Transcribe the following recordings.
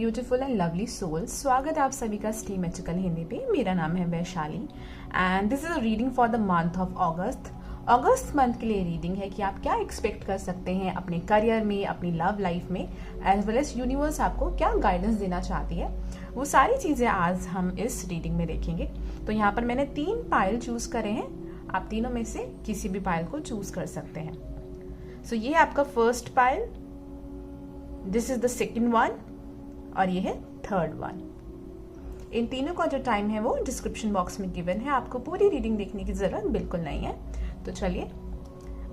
Beautiful and lovely soul, स्वागत है आप सभी का स्टी मैजिकल हिंदी पे। मेरा नाम है Vaishali and this is a reading for the month of August. August month के लिए रीडिंग है कि आप क्या एक्सपेक्ट कर सकते हैं अपने करियर में, अपनी लव लाइफ में, एज वेल एज यूनिवर्स आपको क्या गाइडेंस देना चाहती है। वो सारी चीज़ें आज हम इस रीडिंग में देखेंगे। तो यहाँ पर मैंने 3 पाइल चूज करे हैं, आप तीनों में से किसी भी पाइल को चूज कर सकते हैं। सो ये है आपका first pile, this is the second one और ये है थर्ड वन। इन तीनों का जो टाइम है वो डिस्क्रिप्शन बॉक्स में गिवन है, आपको पूरी रीडिंग देखने की जरूरत बिल्कुल नहीं है। तो चलिए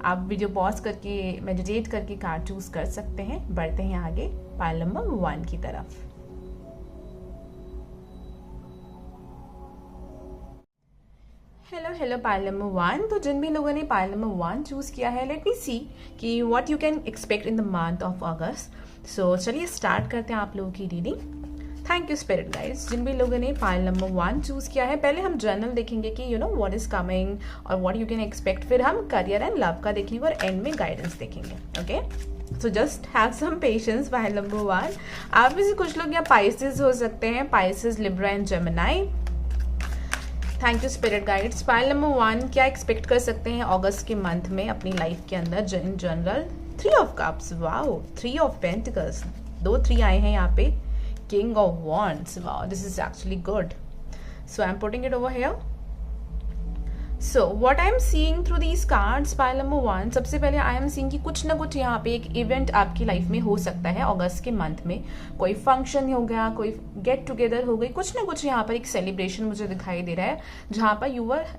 आप वीडियो पॉज करके मेडिटेट करके कार्ड चूज कर सकते हैं। बढ़ते हैं आगे पाइल नंबर 1 की तरफ। Hello pile number 1। तो जिन भी लोगों ने पाइल नंबर 1 चूज किया है, लेट मी सी कि what you can expect in the month of August. So चलिए स्टार्ट करते हैं आप लोगों की reading. Thank you spirit guides. जिन भी लोगों ने पाइल नंबर 1 चूज किया है, पहले हम जर्नल देखेंगे कि you know what is coming और व्हाट यू कैन एक्सपेक्ट, फिर हम करियर एंड लव का देखेंगे और एंड में गाइडेंस देखेंगे। Okay, so just have some patience. Pile number 1, आप में से कुछ लोग या पाइसेस हो सकते हैं, Pisces, Libra and Gemini. Thank you spirit guides. Pile number 1, क्या एक्सपेक्ट कर सकते हैं अगस्त के मंथ में अपनी लाइफ के अंदर in general. 3 of cups, wow, 3 of pentacles, 2 3 आए हैं यहाँ पे। King of wands, wow, this is actually good. So I am putting it over here. So what I am seeing through these cards, pile number 1, सबसे पहले आई am seeing कि कुछ ना कुछ यहाँ पे एक इवेंट आपकी लाइफ में हो सकता है अगस्त के मंथ में। कोई फंक्शन हो गया, कोई गेट टुगेदर हो गई, कुछ ना कुछ यहाँ पर एक सेलिब्रेशन मुझे दिखाई दे रहा है जहाँ पर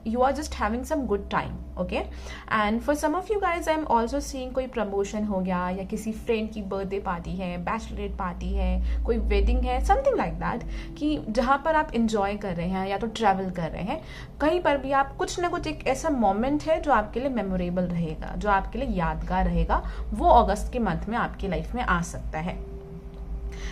you are just having some good time. Okay, and for some of you guys I am also seeing कोई प्रमोशन हो गया या किसी फ्रेंड की बर्थडे पार्टी है, बैचलरेट पार्टी है, कोई वेडिंग है, समथिंग लाइक दैट, कि जहाँ पर आप इंजॉय कर रहे हैं या तो ट्रैवल कर रहे हैं, कहीं पर भी आप कुछ ना कुछ एक ऐसा मोमेंट है जो आपके लिए मेमोरेबल रहेगा, जो आपके लिए यादगार रहेगा, वो अगस्त के मंथ में आपकी लाइफ में आ सकता है।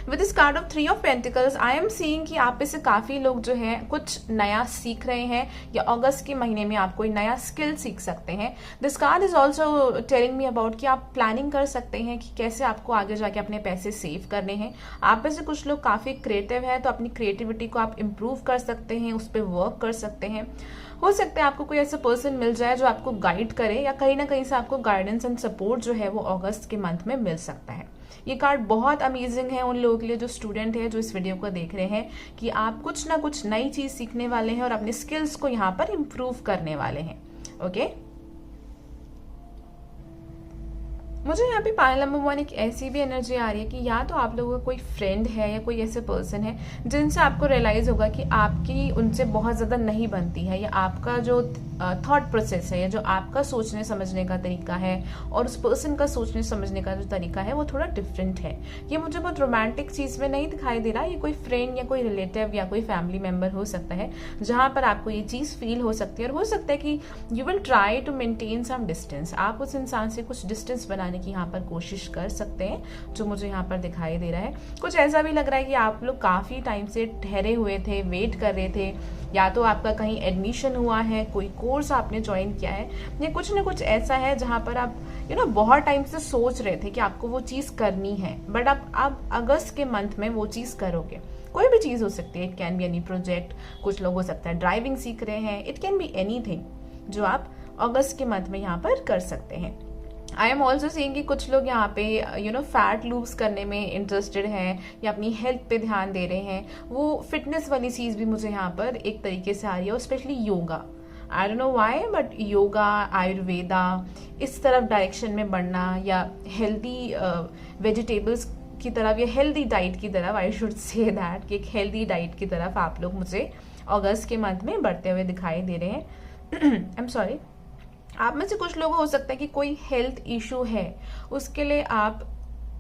With this card of 3 of pentacles I am seeing कि आप में से काफी लोग जो है कुछ नया सीख रहे हैं या अगस्त के महीने में आप कोई नया स्किल सीख सकते हैं। This card is also telling me about कि आप प्लानिंग कर सकते हैं कि कैसे आपको आगे जाके अपने पैसे सेव करने हैं। आप में से कुछ लोग काफी क्रिएटिव है, तो अपनी क्रिएटिविटी को आप इम्प्रूव कर सकते हैं, उस पर वर्क कर सकते हैं। हो सकता है आपको कोई ऐसा पर्सन मिल जाए जो आपको गाइड करे या कहीं ना कहीं से आपको गाइडेंस एंड सपोर्ट जो है वो अगस्त के मंथ में मिल सकता है। ये कार्ड बहुत अमेजिंग है उन लोगों के लिए जो स्टूडेंट है, जो इस वीडियो को देख रहे हैं, कि आप कुछ ना कुछ नई चीज सीखने वाले हैं और अपने स्किल्स को यहाँ पर इम्प्रूव करने वाले हैं। ओके, मुझे यहाँ पे पाइल नंबर 1 एक ऐसी भी एनर्जी आ रही है कि या तो आप लोगों का कोई फ्रेंड है या कोई ऐसे पर्सन है जिनसे आपको रियलाइज होगा कि आपकी उनसे बहुत ज़्यादा नहीं बनती है, या आपका जो थॉट प्रोसेस है या जो आपका सोचने समझने का तरीका है और उस पर्सन का सोचने समझने का जो तरीका है वो थोड़ा डिफरेंट है। ये मुझे बहुत रोमांटिक चीज़ में नहीं दिखाई दे रहा। ये कोई फ्रेंड या कोई रिलेटिव या कोई फैमिली मेम्बर हो सकता है जहाँ पर आपको ये चीज़ फील हो सकती है, और हो सकता है कि you will try to maintain some distance. आप उस इंसान से कुछ डिस्टेंस बनाने की यहाँ पर कोशिश कर सकते हैं, जो मुझे यहाँ पर दिखाई दे रहा है। कुछ ऐसा भी लग रहा है कि आप लोग काफ़ी टाइम से ठहरे हुए थे, वेट कर रहे थे, या तो आपका कहीं एडमिशन हुआ है, कोई कोर्स आपने ज्वाइन किया है, या कुछ ना कुछ ऐसा है जहाँ पर आप बहुत टाइम से सोच रहे थे कि आपको वो चीज़ करनी है, बट आप अगस्त के मंथ में वो चीज़ करोगे। कोई भी चीज़ हो सकती है, it can be any project, कुछ लोग हो सकता है ड्राइविंग सीख रहे हैं, इट कैन बी एनीथिंग जो आप अगस्त के मंथ में यहाँ पर कर सकते हैं। आई एम ऑल्सो सीइंग कि कुछ लोग यहाँ पे फैट लूज करने में इंटरेस्टेड हैं या अपनी हेल्थ पे ध्यान दे रहे हैं। वो फिटनेस वाली चीज़ भी मुझे यहाँ पर एक तरीके से आ रही है, और specially yoga. I don't know why, but yoga, Ayurveda, इस तरफ डायरेक्शन में बढ़ना, या हेल्दी वेजिटेबल्स की तरफ या हेल्दी डाइट की तरफ, आई शुड से दैट कि एक हेल्दी डाइट की तरफ आप लोग मुझे अगस्त के मंथ में बढ़ते हुए दिखाई दे रहे हैं। आई एम सॉरी, आप में से कुछ लोग हो सकता है कि कोई हेल्थ इशू है, उसके लिए आप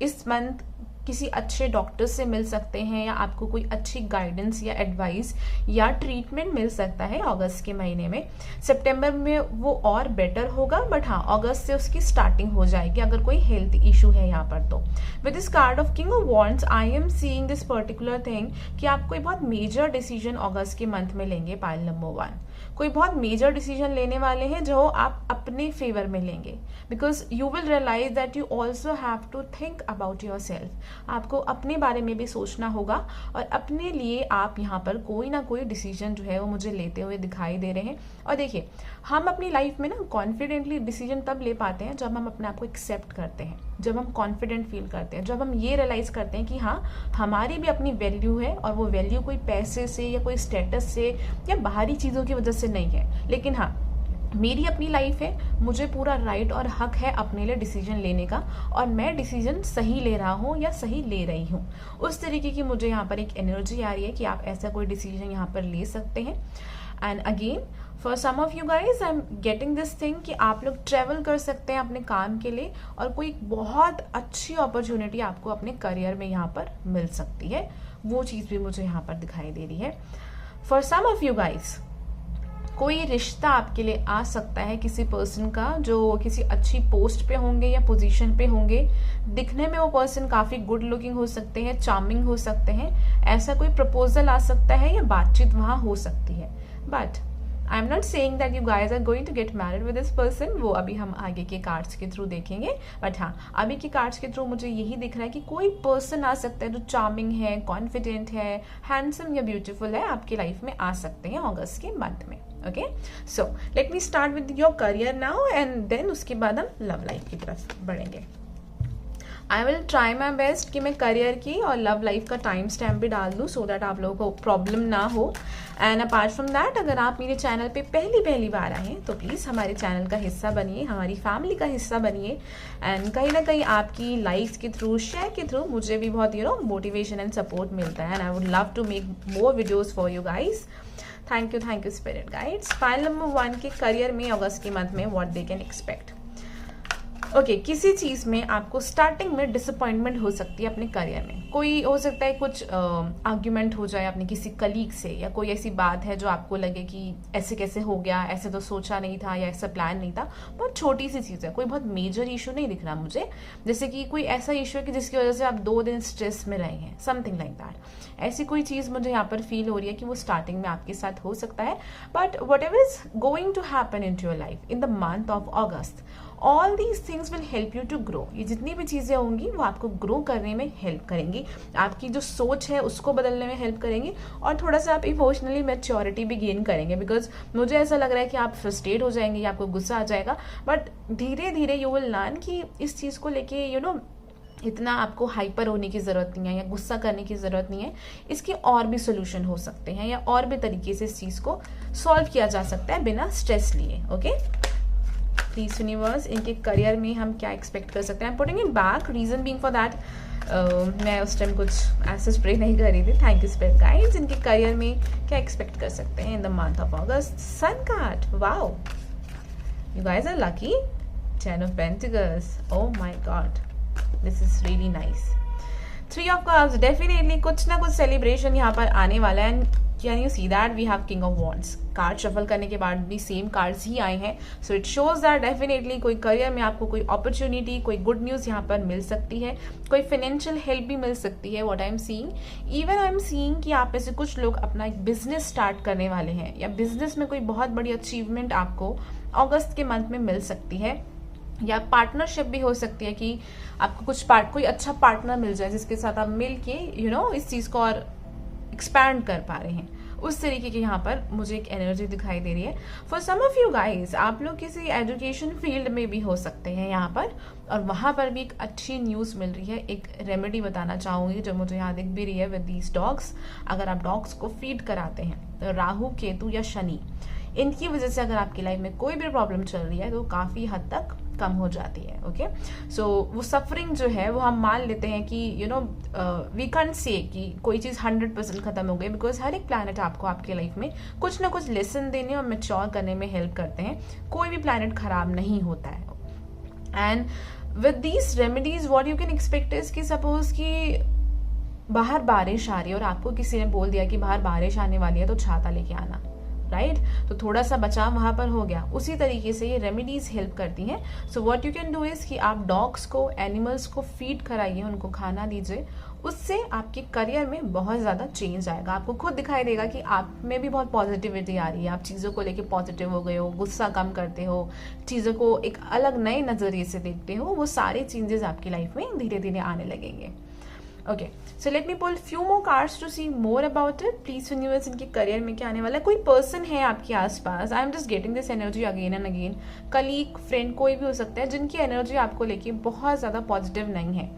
इस मंथ किसी अच्छे डॉक्टर से मिल सकते हैं, या आपको कोई अच्छी गाइडेंस या एडवाइस या ट्रीटमेंट मिल सकता है अगस्त के महीने में। सितंबर में वो और बेटर होगा, बट हाँ, अगस्त से उसकी स्टार्टिंग हो जाएगी अगर कोई हेल्थ इशू है यहाँ पर। तो with this card of king of wands I am seeing this particular thing कि आप कोई बहुत मेजर डिसीजन अगस्त के मंथ में लेंगे। पाइल नंबर 1, कोई बहुत मेजर डिसीजन लेने वाले हैं जो आप अपने फेवर में लेंगे, because you will realise that you also have to think about your self. आपको अपने बारे में भी सोचना होगा और अपने लिए आप यहाँ पर कोई ना कोई डिसीजन जो है वो मुझे लेते हुए दिखाई दे रहे हैं। और देखिए, हम अपनी लाइफ में ना कॉन्फिडेंटली डिसीजन तब ले पाते हैं जब हम अपने आप को एक्सेप्ट करते हैं, जब हम कॉन्फिडेंट फील करते हैं, जब हम ये रियलाइज करते हैं कि हाँ, हमारी भी अपनी वैल्यू है और वो वैल्यू कोई पैसे से या कोई स्टेटस से या बाहरी चीज़ों की वजह से नहीं है, लेकिन हाँ, मेरी अपनी लाइफ है, मुझे पूरा राइट और हक है अपने लिए डिसीजन लेने का, और मैं डिसीजन सही ले रहा हूँ या सही ले रही हूँ। उस तरीके की मुझे यहाँ पर एक एनर्जी आ रही है कि आप ऐसा कोई डिसीजन यहाँ पर ले सकते हैं। And again, for some of you guys, I am getting this thing कि आप लोग ट्रेवल कर सकते हैं अपने काम के लिए, और कोई बहुत अच्छी अपॉर्चुनिटी आपको अपने करियर में यहाँ पर मिल सकती है। वो चीज़ भी मुझे यहाँ पर दिखाई दे रही है। For some of you guys, कोई रिश्ता आपके लिए आ सकता है किसी पर्सन का जो किसी अच्छी पोस्ट पे होंगे या पोजीशन पे होंगे। दिखने में वो पर्सन काफ़ी गुड लुकिंग हो सकते हैं, चार्मिंग हो सकते हैं। ऐसा कोई प्रपोजल आ सकता है या बातचीत वहाँ हो सकती है। But I am not saying that you guys are going to get married with this person, वो अभी हम आगे के कार्ड्स के थ्रू देखेंगे। बट हाँ, अभी के कार्ड्स के थ्रू मुझे यही दिख रहा है कि कोई पर्सन आ सकता है जो चार्मिंग है, कॉन्फिडेंट है, हैंडसम या ब्यूटीफुल है, आपकी लाइफ में आ सकते हैं अगस्त के मंथ में। Okay, so let me start with your career now and then उसके बाद हम लव लाइफ की तरफ बढ़ेंगे। I will try my best कि मैं करियर की और लव लाइफ का टाइम स्टैम्प भी डाल दूँ सो दैट आप लोगों को प्रॉब्लम ना हो। एंड अपार्ट फ्रॉम दैट, अगर आप मेरे चैनल पे पहली बार आए हैं तो प्लीज़ हमारे चैनल का हिस्सा बनिए, हमारी फैमिली का हिस्सा बनिए। एंड कहीं ना कहीं आपकी लाइक्स के थ्रू, शेयर के थ्रू मुझे भी बहुत मोटिवेशन एंड सपोर्ट मिलता है। And I would love to make more videos for you guys. Thank you spirit guides. Pile number 1 के करियर में अगस्त के मंथ में what they can expect. Okay, किसी चीज़ में आपको स्टार्टिंग में डिसअपॉइंटमेंट हो सकती है अपने करियर में। कोई हो सकता है कुछ आर्ग्यूमेंट हो जाए अपने किसी कलीग से, या कोई ऐसी बात है जो आपको लगे कि ऐसे कैसे हो गया, ऐसे तो सोचा नहीं था या ऐसा प्लान नहीं था। बहुत छोटी सी चीज़ है, कोई बहुत मेजर इशू नहीं दिख रहा मुझे। जैसे कि कोई ऐसा इशू है कि जिसकी वजह से आप 2 दिन स्ट्रेस में रहे हैं, समथिंग लाइक दैट। ऐसी कोई चीज़ मुझे यहाँ पर फील हो रही है कि वो स्टार्टिंग में आपके साथ हो सकता है। But whatever is going to happen in your life in the month of August, all these things will help you to grow. ये जितनी भी चीज़ें होंगी वो आपको ग्रो करने में हेल्प करेंगी, आपकी जो सोच है उसको बदलने में हेल्प करेंगी, और थोड़ा सा आप इमोशनली मैच्योरिटी भी गेन करेंगे। बिकॉज मुझे ऐसा लग रहा है कि आप फ्रस्ट्रेट हो जाएंगे या आपको गुस्सा आ जाएगा, बट धीरे धीरे यू विल लर्न कि इस चीज़ को लेके इतना आपको हाइपर होने की ज़रूरत नहीं है या गुस्सा करने की ज़रूरत नहीं है। इसके और भी सोल्यूशन हो सकते हैं या और भी तरीके से इस चीज़ को सॉल्व किया जा सकता है बिना स्ट्रेस लिए। ओके, प्लीज यूनिवर्स, इनके करियर में हम क्या एक्सपेक्ट कर सकते हैं। Putting it back, reason being for that मैं उस टाइम कुछ ऐसे स्प्रे नहीं कर रही थी। Thank you spirit guides. इनके करियर में क्या एक्सपेक्ट कर सकते हैं in the month of August. Sun card, wow, you guys are lucky. 10 of Pentacles, oh my god, this is really nice. 3 of Cups, definitely कुछ ना कुछ सेलिब्रेशन यहाँ पर आने वाला है। Can you see that we have king of wands. Card shuffle करने के बाद भी सेम कार्ड्स ही आए हैं, so it shows that definitely कोई करियर में आपको कोई अपॉर्चुनिटी, कोई गुड न्यूज़ यहाँ पर मिल सकती है, कोई फाइनेंशियल हेल्प भी मिल सकती है। What I am seeing, even I am seeing कि आप में से कुछ लोग अपना एक बिजनेस स्टार्ट करने वाले हैं, या बिजनेस में कोई बहुत बड़ी अचीवमेंट आपको अगस्त के मंथ में मिल सकती है, या पार्टनरशिप भी हो सकती है कि आपको कोई अच्छा पार्टनर मिल जाए जिसके साथ आप मिल के इस चीज़ को और एक्सपैंड कर पा रहे हैं। उस तरीके की यहाँ पर मुझे एक एनर्जी दिखाई दे रही है। For some of you guys, आप लोग किसी एजुकेशन फील्ड में भी हो सकते हैं यहाँ पर, और वहाँ पर भी एक अच्छी न्यूज़ मिल रही है। एक रेमेडी बताना चाहूँगी जो मुझे यहाँ दिख भी रही है विद दीज डॉग्स। अगर आप डॉग्स को फीड कराते हैं तो राहु, केतु या शनि, इनकी वजह से अगर आपकी लाइफ में कोई भी प्रॉब्लम चल रही है तो काफ़ी हद तक कम हो जाती है। ओके, सो वो सफरिंग जो है वो हम मान लेते हैं कि वी कैन से कि कोई चीज़ 100% खत्म हो गई, बिकॉज हर एक प्लैनेट आपको आपके लाइफ में कुछ ना कुछ लेसन देने और मैच्योर करने में हेल्प करते हैं। कोई भी प्लैनेट खराब नहीं होता है। And with these remedies what you can expect is कि सपोज कि बाहर बारिश आ रही है और आपको किसी ने बोल दिया कि बाहर बारिश आने वाली है तो छाता लेके आना, राइट? तो थोड़ा सा बचाव वहाँ पर हो गया। उसी तरीके से ये रेमेडीज हेल्प करती हैं। So what you can do is कि आप डॉग्स को, एनिमल्स को फीड कराइए, उनको खाना दीजिए, उससे आपके करियर में बहुत ज़्यादा चेंज आएगा। आपको खुद दिखाई देगा कि आप में भी बहुत पॉजिटिविटी आ रही है, आप चीज़ों को लेके पॉजिटिव हो गए हो, गुस्सा कम करते हो, चीज़ों को एक अलग नए नज़रिए से देखते हो। वो सारे चेंजेस आपकी लाइफ में धीरे धीरे आने लगेंगे। Okay, so let me pull few more cards to see more about it. Please universe, इनके करियर में क्या आने वाला है। कोई पर्सन है आपके आसपास, I am just getting this energy again and again. Colleague, friend, कोई भी हो सकता है जिनकी एनर्जी आपको लेके बहुत ज़्यादा पॉजिटिव नहीं है।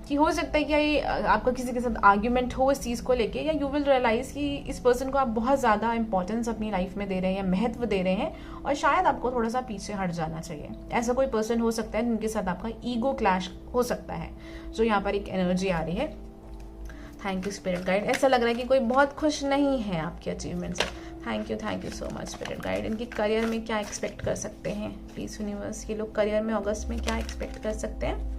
कि हो सकता है कि ये आपका किसी के साथ आर्ग्यूमेंट हो इस चीज़ को लेके, या यू विल रियलाइज कि इस पर्सन को आप बहुत ज़्यादा इंपॉर्टेंस अपनी लाइफ में दे रहे हैं या महत्व दे रहे हैं, और शायद आपको थोड़ा सा पीछे हट जाना चाहिए। ऐसा कोई पर्सन हो सकता है जिनके साथ आपका ईगो क्लैश हो सकता है, जो यहाँ पर एक एनर्जी आ रही है। Thank you spirit guide. ऐसा लग रहा है कि कोई बहुत खुश नहीं है आपके अचीवमेंट से। Thank you so much spirit guide. इनके करियर में क्या एक्सपेक्ट कर सकते हैं प्लीज यूनिवर्स। ये लोग करियर में अगस्त में क्या एक्सपेक्ट कर सकते हैं।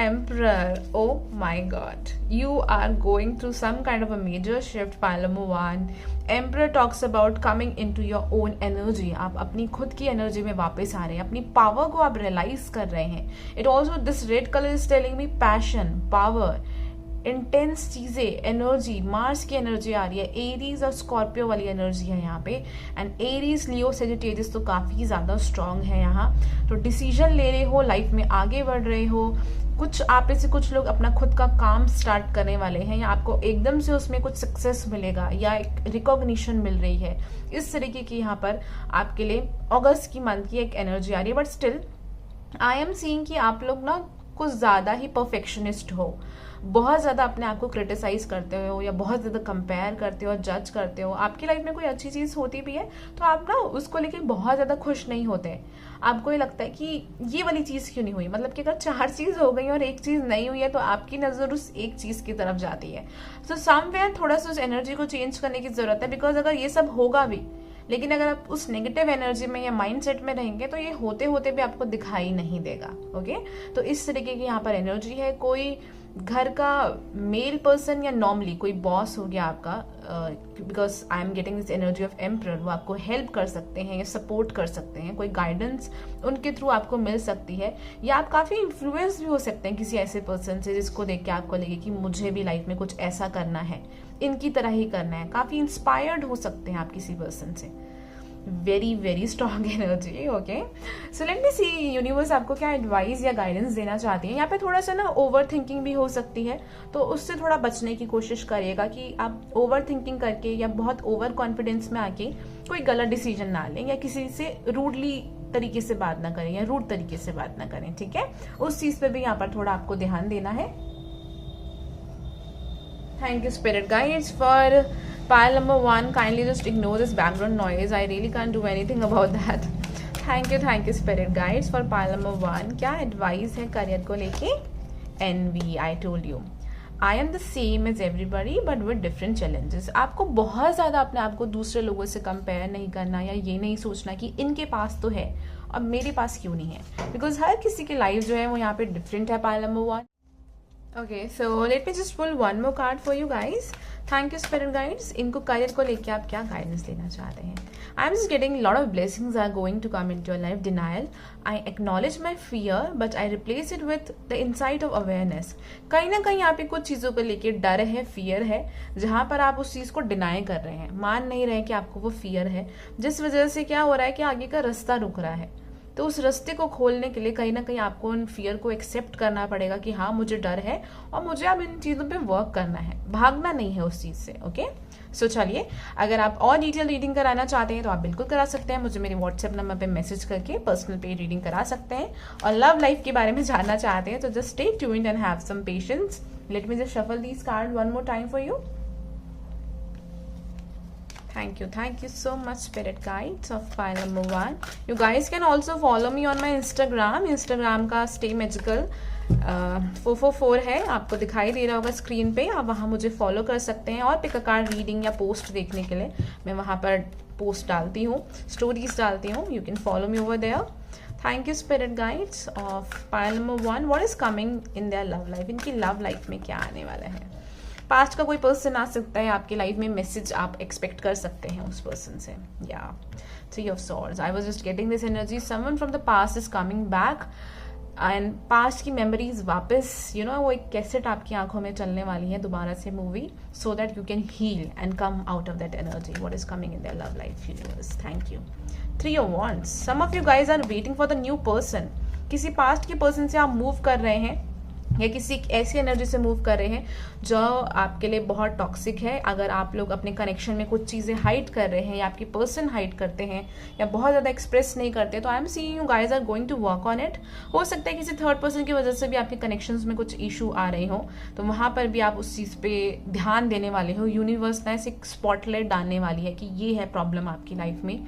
Emperor, oh my god, you are going through some kind of a major shift, pile number 1. Emperor talks about coming into your own energy. आप अपनी खुद की एनर्जी में वापस आ रहे हैं, अपनी पावर को आप रियलाइज कर रहे हैं। It also this red colour is telling me passion, power, intense चीजें, एनर्जी, मार्स की एनर्जी आ रही है, एरीज और स्कॉर्पियो वाली एनर्जी है यहाँ पे। एंड एरीज, लियो, सेजिटेरियस तो काफी ज्यादा स्ट्रांग है यहाँ। तो डिसीजन ले रहे हो, लाइफ में आगे बढ़ रहे हो, कुछ आप में से कुछ लोग अपना खुद का काम स्टार्ट करने वाले हैं, या आपको एकदम से उसमें कुछ सक्सेस मिलेगा या एक रिकॉग्निशन मिल रही है। इस तरीके की यहाँ पर आपके लिए अगस्त की मंथ की एक एनर्जी आ रही है। But still I am seeing कि आप लोग ना कुछ ज्यादा ही परफेक्शनिस्ट हो, बहुत ज्यादा अपने आप को क्रिटिसाइज करते हो या बहुत ज्यादा कंपेयर करते हो, जज करते हो। आपकी लाइफ में कोई अच्छी चीज होती भी है तो आप ना उसको लेके बहुत ज्यादा खुश नहीं होते। आपको ये लगता है कि ये वाली चीज क्यों नहीं हुई, मतलब कि अगर 4 चीज हो गई और एक चीज नहीं हुई है तो आपकी नजर उस एक चीज की तरफ जाती है। सो समवेयर थोड़ा सा उस एनर्जी को चेंज करने की जरूरत है, बिकॉज अगर ये सब होगा भी, लेकिन अगर आप उस नेगेटिव एनर्जी में या माइंडसेट में रहेंगे तो ये होते होते भी आपको दिखाई नहीं देगा। ओके, तो इस तरीके की यहाँ पर एनर्जी है। कोई घर का मेल पर्सन या नॉर्मली कोई बॉस हो गया आपका, because I am getting this energy of emperor, वो आपको हेल्प कर सकते हैं या सपोर्ट कर सकते हैं, कोई गाइडेंस उनके थ्रू आपको मिल सकती है, या आप काफी इन्फ्लुएंस भी हो सकते हैं किसी ऐसे पर्सन से जिसको देख के आपको लगे कि मुझे भी लाइफ में कुछ ऐसा करना है, इनकी तरह ही करना है। काफी इंस्पायर्ड हो सकते हैं आप किसी पर्सन से। Very very strong energy. Okay, so let me see universe आपको क्या एडवाइस या गाइडेंस देना चाहती है। यहाँ पे थोड़ा सा ना ओवर थिंकिंग भी हो सकती है, तो उससे थोड़ा बचने की कोशिश करिएगा कि आप ओवर थिंकिंग करके या बहुत ओवर कॉन्फिडेंस में आके कोई गलत डिसीजन ना लें, या किसी से रूडली तरीके से बात ना करें या रूड तरीके से बात ना करें। ठीक है, उस चीज पे भी यहाँ पर थोड़ा आपको ध्यान देना है। Thank you spirit guides for pile number 1. Kindly just ignore this background noise. I really can't do anything about that. Thank you spirit guides for pile number 1. क्या एडवाइस है करियर को लेके। NV, I told you. I am the same as everybody but with different challenges. आपको बहुत ज़्यादा अपने आप को दूसरे लोगों से कंपेयर नहीं करना, या ये नहीं सोचना कि इनके पास तो है और मेरे पास क्यों नहीं है, बिकॉज हर किसी की लाइफ जो है वो यहाँ पे डिफरेंट है। Pile number 1। Okay, so let me just pull one more card for you guys. Thank you spirit guides. इनको करियर को लेके आप क्या गाइडेंस देना चाहते हैं। I'm just getting a lot of blessings are going to come into your life. Denial. I acknowledge my fear, but I replace it with the insight of awareness. कहीं ना कहीं यहाँ पे कुछ चीज़ों को लेके डर है, फियर है, जहाँ पर आप उस चीज़ को डिनाई कर रहे हैं, मान नहीं रहे कि आपको वो फियर है, जिस वजह से क्या हो रहा है कि आगे का रास्ता रुक रहा है। तो उस रास्ते को खोलने के लिए कहीं ना कहीं आपको उन फियर को एक्सेप्ट करना पड़ेगा कि हाँ मुझे डर है और मुझे अब इन चीज़ों पे वर्क करना है, भागना नहीं है उस चीज़ से। ओके, सो चलिए, अगर आप और डिटेल रीडिंग कराना चाहते हैं तो आप बिल्कुल करा सकते हैं, मुझे मेरे व्हाट्सएप नंबर पे मैसेज करके पर्सनल पे रीडिंग करा सकते हैं। और लव लाइफ के बारे में जानना चाहते हैं तो just stay tuned and have some patience. Let me just shuffle these card one more time for you. Thank you so much spirit guides of pile number 1. You guys can also follow me on my Instagram का stay magical 444 है, आपको दिखाई दे रहा होगा screen पे। आप वहाँ मुझे फॉलो कर सकते हैं और पिक अ कार्ड रीडिंग या पोस्ट देखने के लिए मैं वहाँ पर पोस्ट डालती हूँ, स्टोरीज डालती हूँ। You can follow me over there. Thank you spirit guides of pile number 1. What is coming in their love life. इनकी लव लाइफ में क्या आने वाला है। पास्ट का कोई पर्सन आ सकता है आपकी लाइफ में, मैसेज आप एक्सपेक्ट कर सकते हैं उस पर्सन से। या 3 of Swords. I was just getting this energy. Someone from the past is coming back. And past की मेमोरीज वापस वो एक कैसेट आपकी आंखों में चलने वाली है दोबारा से movie, so that you can heal and come out of that energy what is coming in their love life universe. Thank you. 3 of wands, some of you guys are waiting for the new person. किसी past के person से आप move कर रहे हैं या किसी ऐसी एनर्जी से मूव कर रहे हैं जो आपके लिए बहुत टॉक्सिक है। अगर आप लोग अपने कनेक्शन में कुछ चीज़ें हाइड कर रहे हैं या आपकी पर्सन हाइड करते हैं या बहुत ज़्यादा एक्सप्रेस नहीं करते, तो I am seeing you guys are going to work on it. हो सकता है किसी थर्ड पर्सन की वजह से भी आपके कनेक्शंस में कुछ इशू आ रहे हो, तो वहाँ पर भी आप उस चीज़ पे ध्यान देने वाले हो। यूनिवर्स ना ऐसे स्पॉटलाइट डालने वाली है कि ये है प्रॉब्लम आपकी लाइफ में,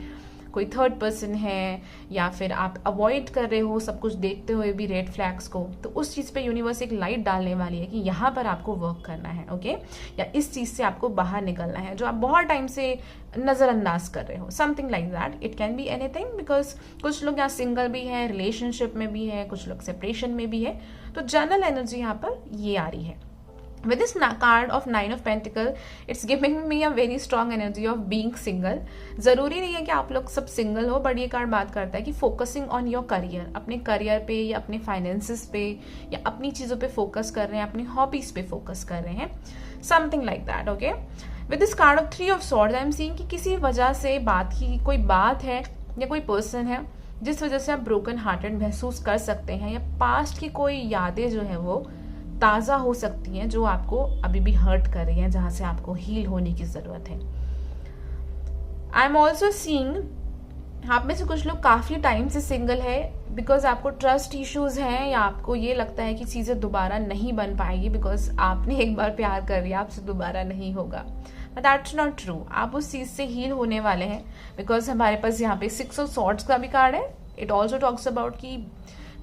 कोई थर्ड पर्सन है या फिर आप अवॉइड कर रहे हो सब कुछ देखते हुए भी रेड फ्लैग्स को, तो उस चीज़ पे यूनिवर्स एक लाइट डालने वाली है कि यहाँ पर आपको वर्क करना है, ओके या इस चीज़ से आपको बाहर निकलना है जो आप बहुत टाइम से नज़रअंदाज कर रहे हो, something like that. It can be anything, because कुछ लोग यहाँ सिंगल भी है, रिलेशनशिप में भी है, कुछ लोग सेपरेशन में भी है, तो जनरल एनर्जी यहाँ पर ये आ रही है। With this card of 9 of Pentacle, it's giving me a very strong energy of being single. ज़रूरी नहीं है कि आप लोग सब सिंगल हो, बट ये कार्ड बात करता है कि फोकसिंग ऑन योर करियर, अपने करियर पे या अपने फाइनेंसेस पे या अपनी चीज़ों पे फोकस कर रहे हैं, अपनी हॉबीज पे फोकस कर रहे हैं, something like that, okay. With this card of 3 of Swords, I am seeing कि किसी वजह से कोई बात है या कोई पर्सन है जिस वजह से आप ब्रोकन हार्टेड महसूस कर सकते हैं, या पास्ट की कोई यादें जो है वो ताज़ा हो सकती हैं जो आपको अभी भी हर्ट कर रही हैं, जहां से आपको हील होने की ज़रूरत है। आई एम ऑल्सो सीइंग आप में से कुछ लोग काफ़ी टाइम से सिंगल है बिकॉज आपको ट्रस्ट इश्यूज हैं या आपको ये लगता है कि चीज़ें दोबारा नहीं बन पाएगी बिकॉज आपने एक बार प्यार कर लिया, आपसे दोबारा नहीं होगा। बट दैट्स नॉट ट्रू, आप उस चीज़ से हील होने वाले हैं बिकॉज हमारे पास यहाँ पे 6 ऑफ Swords का भी कार्ड है। इट ऑल्सो टॉक्स अबाउट कि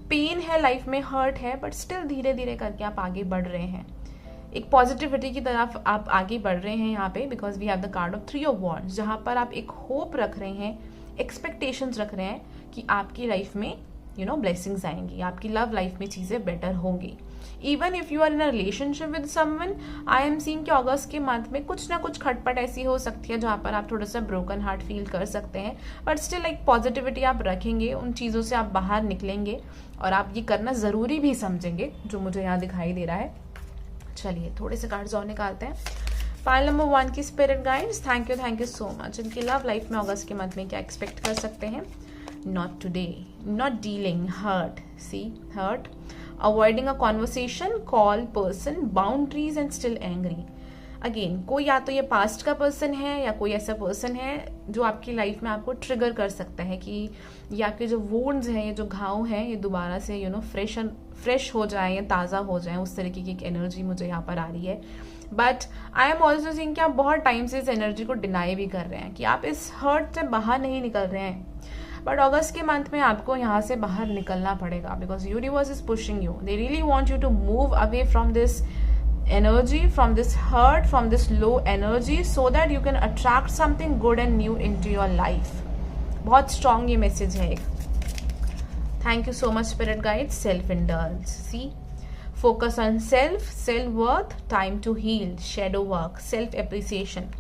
पेन है लाइफ में, हर्ट है, बट स्टिल धीरे धीरे करके आप आगे बढ़ रहे हैं, एक पॉजिटिविटी की तरफ आप आगे बढ़ रहे हैं यहाँ पे, because we have the card of 3 of Wands, जहाँ पर आप एक होप रख रहे हैं, एक्सपेक्टेशंस रख रहे हैं कि आपकी लाइफ में ब्लेसिंग्स आएंगी, आपकी लव लाइफ में चीज़ें बेटर होंगी। Even if you are in a relationship with someone, I am seeing कि अगस्त के मंथ में कुछ ना कुछ खटपट ऐसी हो सकती है जहाँ पर आप थोड़ा सा ब्रोकन हार्ट फील कर सकते हैं, बट स्टिल एक पॉजिटिविटी आप रखेंगे, उन चीज़ों से आप बाहर निकलेंगे और आप ये करना ज़रूरी भी समझेंगे, जो मुझे यहाँ दिखाई दे रहा है। चलिए थोड़े से कार्ड्स और निकालते हैं। पाइल नंबर 1 की spirit guides, thank you so much. इनकी लव लाइफ में अगस्त के मंथ में क्या एक्सपेक्ट कर सकते हैं? Not today, not dealing, hurt, see, hurt, avoiding a conversation, call person, boundaries and still angry. Again कोई या तो ये पास्ट का पर्सन है या कोई ऐसा पर्सन है जो आपकी लाइफ में आपको ट्रिगर कर सकता है कि ये आपके जो वुंड्स हैं, ये जो घाव हैं, ये दोबारा से फ्रेश हो जाए या ताज़ा हो जाए, उस तरीके की एक एनर्जी मुझे यहाँ पर आ रही है। But I am also seeing कि आप बहुत टाइम से इस एनर्जी को डिनाई भी कर रहे हैं कि आप इस हर्ट से बाहर नहीं निकल रहे हैं, बट अगस्त के मंथ में आपको यहाँ से बाहर निकलना पड़ेगा because universe is pushing you, they really want you to move away from this energy, from this hurt, from this low energy, so that you can attract something good and new into your life. बहुत strong ये message है एक। Thank you so much spirit guides. Self indulge, see, focus on self, self worth, time to heal, shadow work, self appreciation.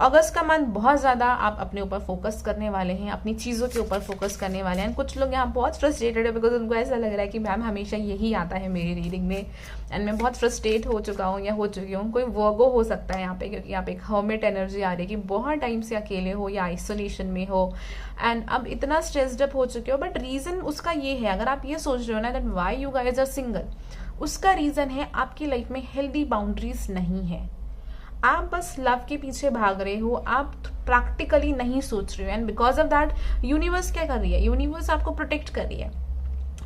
अगस्त का month बहुत ज़्यादा आप अपने ऊपर फोकस करने वाले हैं, अपनी चीज़ों के ऊपर फोकस करने वाले हैं। कुछ लोग यहाँ बहुत फ्रस्ट्रेटेड है बिकॉज उनको ऐसा लग रहा है कि मैम हमेशा यही आता है मेरी रीडिंग में एंड मैं बहुत फ्रस्ट्रेट हो चुका हूँ या हो चुकी हूँ। कोई वर्गो हो सकता है यहाँ पे क्योंकि यहाँ पे एक हर्मिट एनर्जी आ रही है कि बहुत टाइम से अकेले हो या आइसोलेशन में हो एंड अब इतना स्ट्रेस्ड अप हो चुके हो। बट रीज़न उसका ये है, अगर आप ये सोच रहे हो ना that why you guys are single, उसका रीज़न है आपकी लाइफ में हेल्दी बाउंड्रीज नहीं है। आप बस लव के पीछे भाग रहे हो, आप प्रैक्टिकली नहीं सोच रहे हो and because of that universe क्या कर रही है? यूनिवर्स आपको प्रोटेक्ट कर रही है,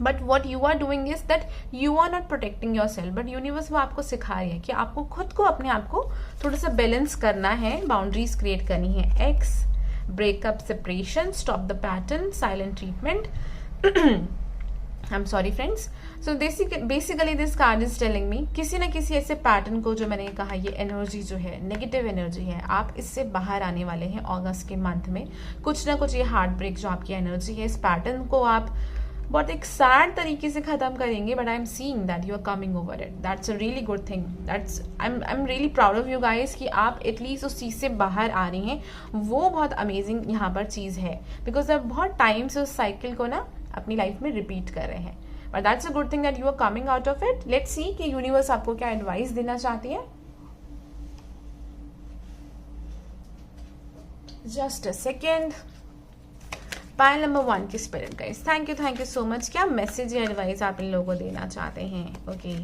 but what you are doing is that you are not protecting your self. But universe वो आपको सिखा रही है कि आपको खुद को अपने आप को थोड़ा सा बैलेंस करना है, बाउंड्रीज क्रिएट करनी है। X, breakup, separation, stop the pattern, silent treatment. I am sorry friends. So basically this card is telling मी किसी न किसी ऐसे पैटर्न को, जो मैंने कहा ये एनर्जी जो है नेगेटिव एनर्जी है, आप इससे बाहर आने वाले हैं अगस्त के मंथ में। कुछ ना कुछ ये हार्ट ब्रेक जो आपकी एनर्जी है, इस पैटर्न को आप बहुत एक सैड तरीके से खत्म करेंगे, but I am seeing that you are coming over it. That's a really good thing, that's I am really proud of you guys कि आप एटलीस्ट उस चीज़ से बाहर आ रही हैं। वो बहुत अमेजिंग यहाँ पर चीज़ है बिकॉज आप बहुत टाइम से उस साइकिल को ना अपनी लाइफ में रिपीट कर रहे हैं। But that's a good thing that you are coming out of it. Let's see कि यूनिवर्स आपको क्या एडवाइस देना चाहती है. Just a second. Pile number 1 की spirit guys, thank you so much. क्या मैसेज या एडवाइस आप इन लोगों को देना चाहते हैं? Okay,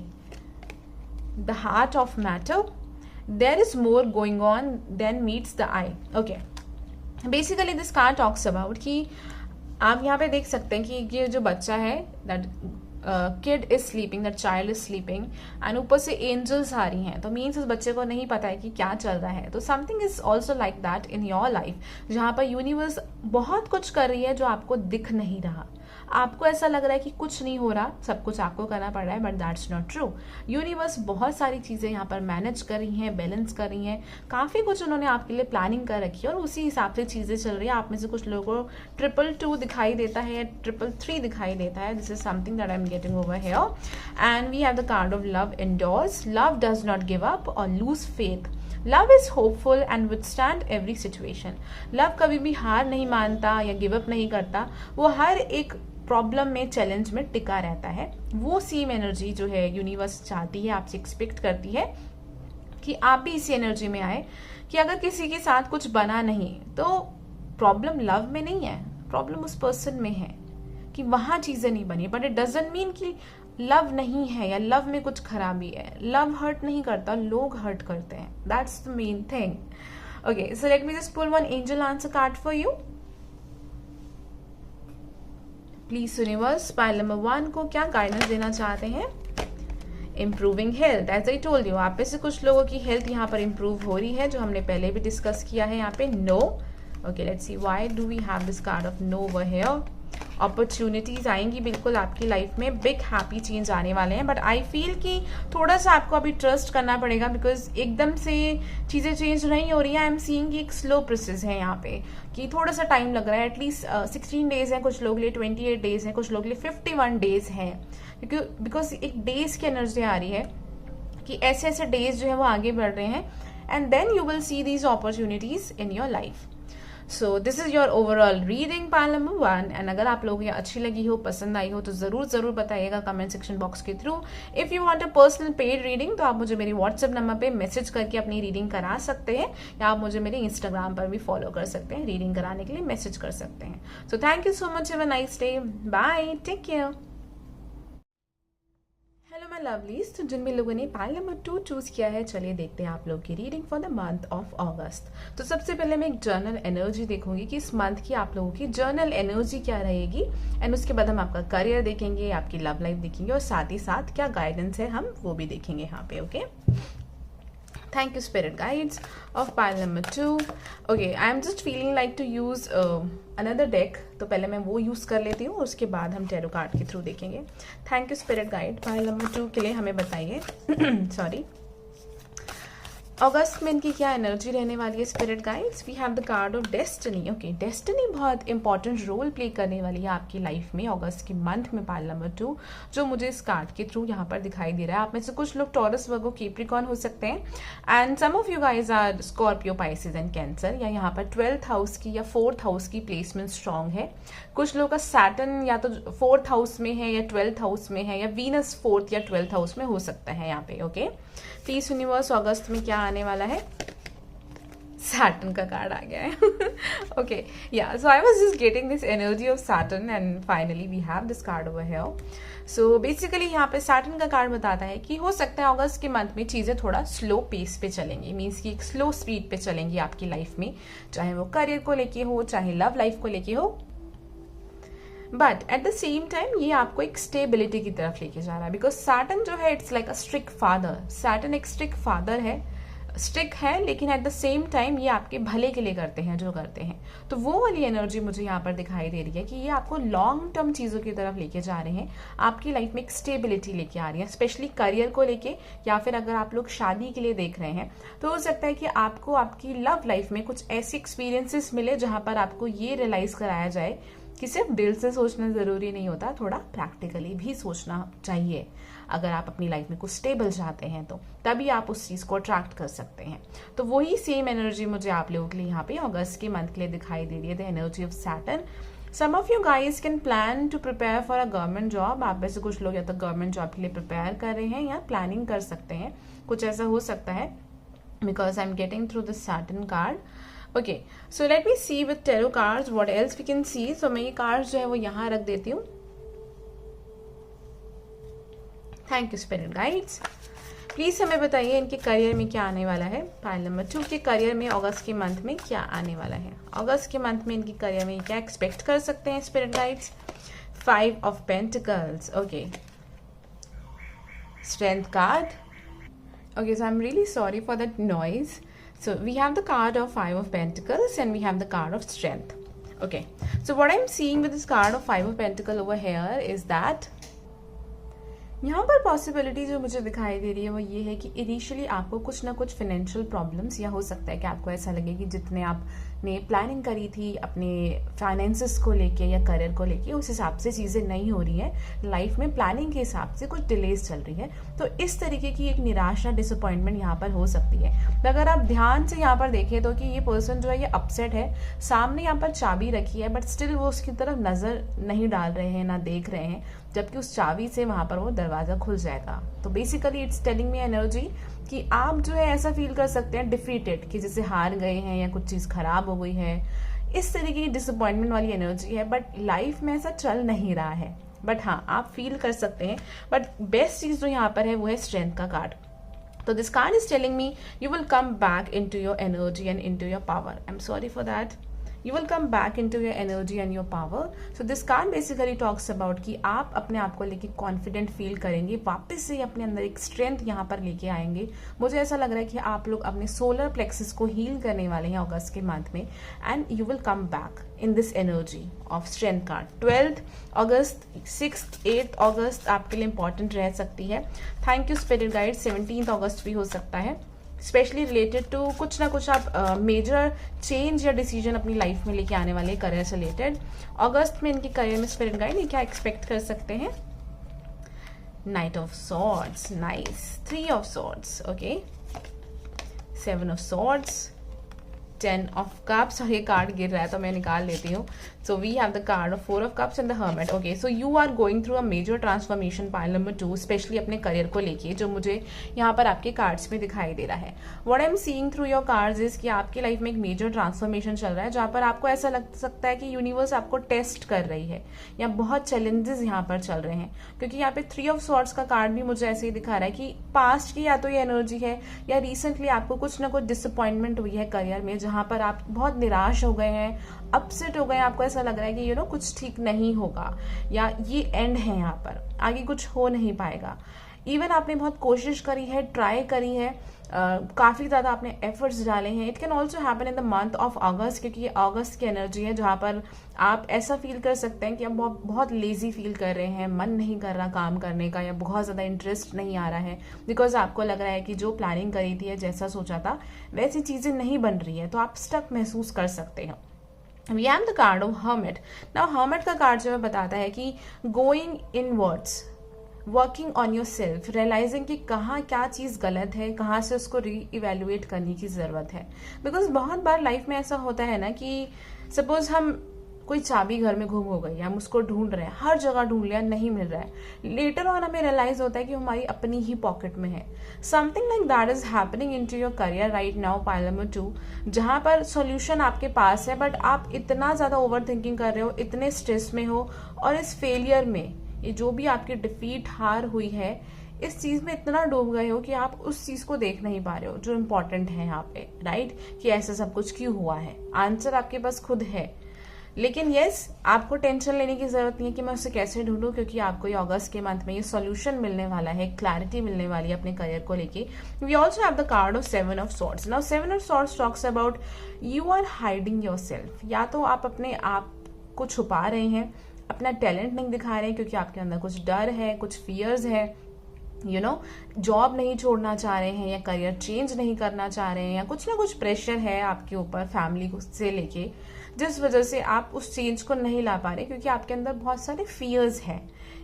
the heart of matter, there is more going on than meets the eye. Okay, basically this card talks about कि आप यहाँ पे देख सकते हैं कि ये जो बच्चा है, that kid is sleeping, that child is sleeping, and ऊपर से एंजल्स आ रही हैं, तो मीन्स उस बच्चे को नहीं पता है कि क्या चल रहा है. तो something is also like that in your life, जहाँ पर यूनिवर्स बहुत कुछ कर रही है जो आपको दिख नहीं रहा. आपको ऐसा लग रहा है कि कुछ नहीं हो रहा, सब कुछ आपको करना पड़ रहा है, but that's not true. Universe बहुत सारी चीजें यहाँ पर मैनेज कर रही हैं, बैलेंस कर रही हैं, काफी कुछ उन्होंने आपके लिए प्लानिंग कर रखी है और उसी हिसाब से चीजें चल रही है. आप में से कुछ लोगों को 222 दिखाई देता है, 333 दिखाई देता है. This is something that I am getting over here. And we have the card of love endures. Love does not give up और lose faith. Love is hopeful and withstand every situation. Love कभी भी हार नहीं मानता या give up नहीं करता, वो हर एक प्रॉब्लम में, चैलेंज में टिका रहता है. वो सेम एनर्जी जो है यूनिवर्स चाहती है, आपसे एक्सपेक्ट करती है कि आप भी इसी एनर्जी में आए. कि अगर किसी के साथ कुछ बना नहीं तो प्रॉब्लम लव में नहीं है, प्रॉब्लम उस पर्सन में है कि वहां चीजें नहीं बनी. बट इट डजंट मीन कि लव नहीं है या लव में कुछ खराबी है. लव हर्ट नहीं करता, लोग हर्ट करते हैं. That's the main thing. Okay, so let me just pull one angel answer card for you. Please universe, pile number 1 को क्या गाइडेंस देना चाहते हैं? Improving health. As I told you, आप में से कुछ लोगों की हेल्थ यहाँ पर इम्प्रूव हो रही है, जो हमने पहले भी डिस्कस किया है यहाँ पे. No. Okay, let's see why do we have this card of no over here. Opportunities आएंगी बिल्कुल आपकी लाइफ में, बिग हैप्पी चेंज आने वाले हैं. बट आई फील कि थोड़ा सा आपको अभी ट्रस्ट करना पड़ेगा, बिकॉज एकदम से चीजें चेंज नहीं हो रही है. आई एम सीइंग कि एक स्लो प्रोसेस है यहाँ पे, कि थोड़ा सा टाइम लग रहा है. एटलीस्ट 16 डेज है कुछ लोग लिए, 28 डेज है कुछ लोग लिए, 51 डेज है. क्योंकि बिकॉज एक डेज की एनर्जी आ रही है कि ऐसे ऐसे डेज जो है वो आगे बढ़ रहे हैं, and then you will see these opportunities in your life. So this is your overall reading pile number 1. And अगर आप लोगों को ये अच्छी लगी हो, पसंद आई हो, तो जरूर बताइएगा कमेंट सेक्शन बॉक्स के through. If you want a personal paid reading तो आप मुझे मेरी व्हाट्सएप नंबर पे मैसेज करके अपनी रीडिंग करा सकते हैं, या आप मुझे मेरे इंस्टाग्राम पर भी फॉलो कर सकते हैं. रीडिंग कराने के लिए मैसेज कर सकते हैं. So thank you so much. Have a nice day. Bye. Take care. Hello my lovelies. तो जिन भी लोगों ने पाइल नंबर 2 चूज किया है, चलिए देखते हैं आप लोग की reading for the month of अगस्त. तो सबसे पहले मैं एक जर्नल एनर्जी देखूंगी कि इस मंथ की आप लोगों की जर्नल एनर्जी क्या रहेगी, एंड उसके बाद हम आपका करियर देखेंगे, आपकी लव लाइफ देखेंगे, और साथ ही साथ क्या गाइडेंस है हम वो भी देखेंगे यहाँ पे. Okay, thank you spirit guides of pile number 2. Okay, I am just feeling like to use another deck. तो पहले मैं वो यूज कर लेती हूँ, उसके बाद हम टैरो कार्ड के थ्रू देखेंगे. Thank you spirit guide. Pile number 2 के लिए हमें बताइए सॉरी, अगस्त में इनकी क्या एनर्जी रहने वाली है spirit guides. We have the card of destiny. Okay, destiny बहुत इंपॉर्टेंट रोल प्ले करने वाली है आपकी लाइफ में अगस्त के मंथ में. पाइल नंबर 2 जो मुझे इस कार्ड के थ्रू यहाँ पर दिखाई दे रहा है. आप में से कुछ लोग टॉरस, वर्गो, कैप्रिकॉर्न हो सकते हैं, and some of you guys are Scorpio, Pisces and Cancer, या यहाँ पर 12th हाउस की या 4th हाउस की प्लेसमेंट स्ट्रांग है. कुछ लोगों का सैटर्न या तो 4th हाउस में है या 12th हाउस में है, या वीनस 4th या 12th हाउस में हो सकता है यहाँ पे. ओके, प्लीज यूनिवर्स, अगस्त में क्या आने वाला है? सैटर्न का कार्ड आ गया है. Okay, yeah so I was just getting this energy of Saturn, and finally we have this card over here. So basically यहाँ पे सैटर्न का कार्ड बताता है कि हो सकता है अगस्त के मंथ में चीजें थोड़ा स्लो पेस पे चलेंगी, मीन्स कि एक स्लो स्पीड पे चलेंगी आपकी लाइफ में, चाहे वो करियर को लेके हो, चाहे लव लाइफ को लेके हो. But at the same time ये आपको एक स्टेबिलिटी की तरफ लेके जा रहा है, बिकॉज सैटर्न जो है it's like a strict father. Saturn एक स्ट्रिक्ट फादर है, स्ट्रिक्ट है, लेकिन एट द सेम टाइम ये आपके भले के लिए करते हैं जो करते हैं. तो वो वाली एनर्जी मुझे यहाँ पर दिखाई दे रही है कि ये आपको लॉन्ग टर्म चीजों की तरफ लेके जा रहे हैं, आपकी लाइफ में एक स्टेबिलिटी लेके आ रही है, स्पेशली करियर को लेके, या फिर अगर आप लोग शादी के लिए देख रहे हैं तो हो सकता है कि आपको आपकी लव लाइफ में कुछ ऐसे एक्सपीरियंसेस मिले जहां पर आपको ये रियलाइज कराया जाए कि सिर्फ दिल से सोचना जरूरी नहीं होता, थोड़ा प्रैक्टिकली भी सोचना चाहिए. अगर आप अपनी लाइफ में कुछ स्टेबल चाहते हैं तो तभी आप उस चीज को अट्रैक्ट कर सकते हैं. तो वही सेम एनर्जी मुझे आप लोगों के लिए यहाँ पे अगस्त के मंथ के लिए दिखाई दे रही है, the energy of Saturn. Some of you guys can plan to prepare for a government job. आप में से कुछ लोग या तो गवर्नमेंट जॉब के लिए प्रिपेयर कर रहे हैं या प्लानिंग कर सकते हैं, कुछ ऐसा हो सकता है, because I am getting through this Saturn card. Okay, so let me see with tarot cards what else we can see. So मैं ये कार्ड्स जो है वो यहाँ रख देती हूँ। Thank you spirit guides. Please हमें बताइए इनके करियर में क्या आने वाला है। पाइल नंबर 2 के करियर में अगस्त के मंथ में क्या आने वाला है। अगस्त के मंथ में इनके करियर में क्या एक्सपेक्ट कर सकते हैं spirit guides. 5 of pentacles, okay, strength card. Okay, so I am really sorry for that noise. So we have the card of 5 of Pentacles and we have the card of Strength. Okay, so what I'm seeing with this card of 5 of Pentacles over here is that यहाँ पर possibility जो मुझे दिखाई दे रही है वो ये है कि इनिशियली आपको कुछ ना कुछ फाइनेंशियल प्रॉब्लम्स, या हो सकता है कि आपको ऐसा लगे कि जितने आपने प्लानिंग करी थी अपने फाइनेंसेस को लेके या करियर को लेके, उस हिसाब से चीज़ें नहीं हो रही हैं लाइफ में, प्लानिंग के हिसाब से कुछ डिलेज चल रही है। तो इस तरीके की एक निराशा, डिसअपॉइंटमेंट यहाँ पर हो सकती है। अगर आप ध्यान से यहाँ पर देखें तो कि ये पर्सन जो है ये अपसेट है, सामने यहाँ पर चाबी रखी है बट स्टिल वो उसकी तरफ नजर नहीं डाल रहे हैं, ना देख रहे हैं, जबकि उस चाबी से वहां पर वो दरवाजा खुल जाएगा। तो basically it's telling me energy कि आप जो है ऐसा फील कर सकते हैं डिफीटेड, कि जैसे हार गए हैं या कुछ चीज खराब हो गई है, इस तरीके की डिसअपॉइंटमेंट वाली एनर्जी है। बट लाइफ में ऐसा चल नहीं रहा है, बट हाँ आप फील कर सकते हैं। बट बेस्ट चीज जो यहाँ पर है वो है स्ट्रेंथ का कार्ड। तो this card is telling me you will come back into your energy and into your power. I am sorry for that. You will come back into your energy and your power. So this card basically talks about कि आप अपने आप को लेके confident feel करेंगे, वापस से अपने अंदर एक स्ट्रेंथ यहाँ पर लेके आएंगे। मुझे ऐसा लग रहा है कि आप लोग अपने सोलर प्लेक्सिस को हील करने वाले हैं अगस्त के मंथ में, and you will come back in this energy of strength card. 12th August, 6th, 8th अगस्त आपके लिए इंपॉर्टेंट रह सकती है। Thank you spirit guide. 17th अगस्त भी हो सकता है, स्पेशली रिलेटेड टू कुछ ना कुछ आप मेजर चेंज या डिसीजन अपनी लाइफ में लेके आने वाले करियर से रिलेटेड। अगस्त में इनके करियर में स्पिरिट गाइड ये क्या एक्सपेक्ट कर सकते हैं। Night of swords, nice. 3 of swords, okay, 7 of swords, 10 of cups. और ये कार्ड गिर रहा है तो मैं निकाल लेती हूँ। So we have the card of 4 of cups and the hermit. Okay, so you are going through a major transformation, pile number 2, specially अपने करियर को लेके, जो मुझे यहाँ पर आपके कार्ड्स में दिखाई दे रहा है। What I am seeing through your cards is कि आपकी लाइफ में एक मेजर ट्रांसफॉर्मेशन चल रहा है, जहाँ पर आपको ऐसा लग सकता है कि यूनिवर्स आपको टेस्ट कर रही है, या बहुत चैलेंजेस यहाँ पर चल रहे हैं। क्योंकि यहाँ पे 3 ऑफ सॉर्ड्स का कार्ड भी मुझे ऐसे ही दिखा रहा है कि पास्ट की या तो ये एनर्जी है, या रिसेंटली आपको कुछ ना कुछ डिसअपॉइंटमेंट हुई है करियर में, जहाँ पर आप बहुत निराश हो गए हैं, अपसेट हो गए हैं, आपको ऐसा लग रहा है कि कुछ ठीक नहीं होगा, या ये एंड है, यहाँ पर आगे कुछ हो नहीं पाएगा। इवन आपने बहुत कोशिश करी है, ट्राई करी है, काफी ज्यादा आपने एफर्ट्स डाले हैं। It can also happen in the month of अगस्त, क्योंकि ये अगस्त की एनर्जी है, जहाँ पर आप ऐसा फील कर सकते हैं कि आप बहुत लेजी फील कर रहे हैं, मन नहीं कर रहा काम करने का, या बहुत ज्यादा इंटरेस्ट नहीं आ रहा है, बिकॉज आपको लग रहा है कि जो प्लानिंग करी थी, जैसा सोचा था वैसी चीजें नहीं बन रही है, तो आप स्टक महसूस कर सकते हैं। We have the card of Hermit. Now Hermit का कार्ड जो है बताता है कि going inwards, working on your self, realising कि कहाँ क्या चीज़ गलत है, कहाँ से उसको री इवेल्युएट करने की ज़रूरत है। बिकॉज बहुत बार लाइफ में ऐसा होता है ना कि सपोज हम कोई चाबी घर में गुम हो गई, हम उसको ढूंढ रहे हैं, हर जगह ढूंढ लिया, नहीं मिल रहा है, लेटर ऑन हमें रियलाइज होता है कि हमारी अपनी ही पॉकेट में है। Something like that is happening into your career right now, pile number 2, जहां पर सॉल्यूशन आपके पास है, बट आप इतना ज्यादा ओवर थिंकिंग कर रहे हो, इतने स्ट्रेस में हो, और इस फेलियर में, ये जो भी आपकी डिफीट, हार हुई है, इस चीज में इतना डूब गए हो कि आप उस चीज को देख नहीं पा रहे हो जो इम्पोर्टेंट है यहाँ पे, राइट, कि ऐसा सब कुछ क्यों हुआ है। आंसर आपके पास खुद है, लेकिन यस, आपको टेंशन लेने की जरूरत नहीं है कि मैं उसे कैसे ढूंढूं, क्योंकि आपको ये अगस्त के मंथ में ये सॉल्यूशन मिलने वाला है, क्लैरिटी मिलने वाली है अपने करियर को लेके। We also have the card of 7 of swords. Now 7 of swords talks about you are hiding yourself, या तो आप अपने आप को छुपा रहे हैं, अपना टैलेंट नहीं दिखा रहे हैं, क्योंकि आपके अंदर कुछ डर है, कुछ फियर्स है, जॉब नहीं छोड़ना चाह रहे हैं, या करियर चेंज नहीं करना चाह रहे हैं, या कुछ ना कुछ प्रेशर है आपके ऊपर फैमिली से लेके, जिस वजह से आप उस चेंज को नहीं ला पा रहे, क्योंकि आपके अंदर बहुत सारे फियर्स हैं।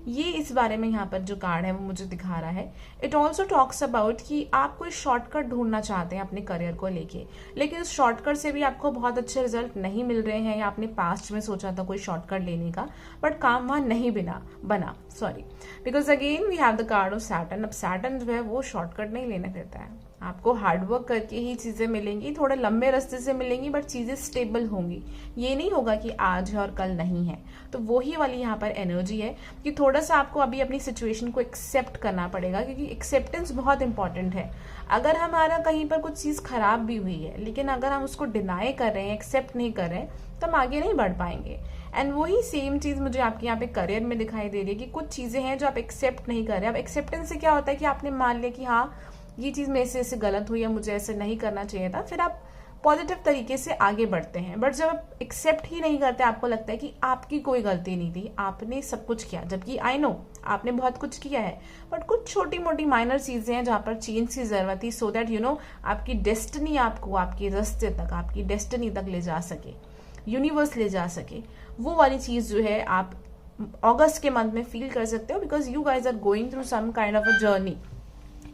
ये इस बारे में यहाँ पर जो कार्ड है वो मुझे दिखा रहा है। इट ऑल्सो टॉक्स अबाउट कि आप कोई शॉर्टकट ढूंढना चाहते हैं अपने करियर को लेके, लेकिन उस शॉर्टकट से भी आपको बहुत अच्छे रिजल्ट नहीं मिल रहे हैं, या आपने पास्ट में सोचा था कोई शॉर्टकट लेने का बट काम वहां नहीं बना sorry, because again we have the card of Saturn. अब सैटर्न जो है वो शॉर्टकट नहीं लेने देता है, आपको हार्डवर्क करके ही चीजें मिलेंगी, थोड़े लंबे रास्ते से मिलेंगी बट चीजें स्टेबल होंगी। ये नहीं होगा कि आज है और कल नहीं है। तो वही वाली यहाँ पर एनर्जी है कि थोड़ा सा आपको अभी अपनी सिचुएशन को एक्सेप्ट करना पड़ेगा, क्योंकि एक्सेप्टेंस बहुत इंपॉर्टेंट है। अगर हमारा कहीं पर कुछ चीज खराब भी हुई है, लेकिन अगर हम उसको डिनाई कर रहे हैं, एक्सेप्ट नहीं कर रहे हैं, तो हम आगे नहीं बढ़ पाएंगे। एंड वही सेम चीज मुझे आपके यहाँ पे करियर में दिखाई दे रही है कि कुछ चीजें हैं जो आप एक्सेप्ट नहीं कर रहे। अब एक्सेप्टेंस से क्या होता है कि आपने मान लिया कि हाँ ये चीज मेरे से ऐसे गलत हुई या मुझे ऐसे नहीं करना चाहिए था, फिर आप पॉजिटिव तरीके से आगे बढ़ते हैं। बट जब आप एक्सेप्ट ही नहीं करते, आपको लगता है कि आपकी कोई गलती नहीं थी, आपने सब कुछ किया, जबकि आई नो आपने बहुत कुछ किया है, बट कुछ छोटी मोटी माइनर चीजें हैं जहां पर चेंज की जरूरत थी, सो दैट आपकी डेस्टिनी आपको आपके रास्ते तक, आपकी डेस्टिनी तक ले जा सके, यूनिवर्स ले जा सके। वो वाली चीज जो है आप अगस्त के मंथ में फील कर सकते हो, because you guys are going through some kind of a journey.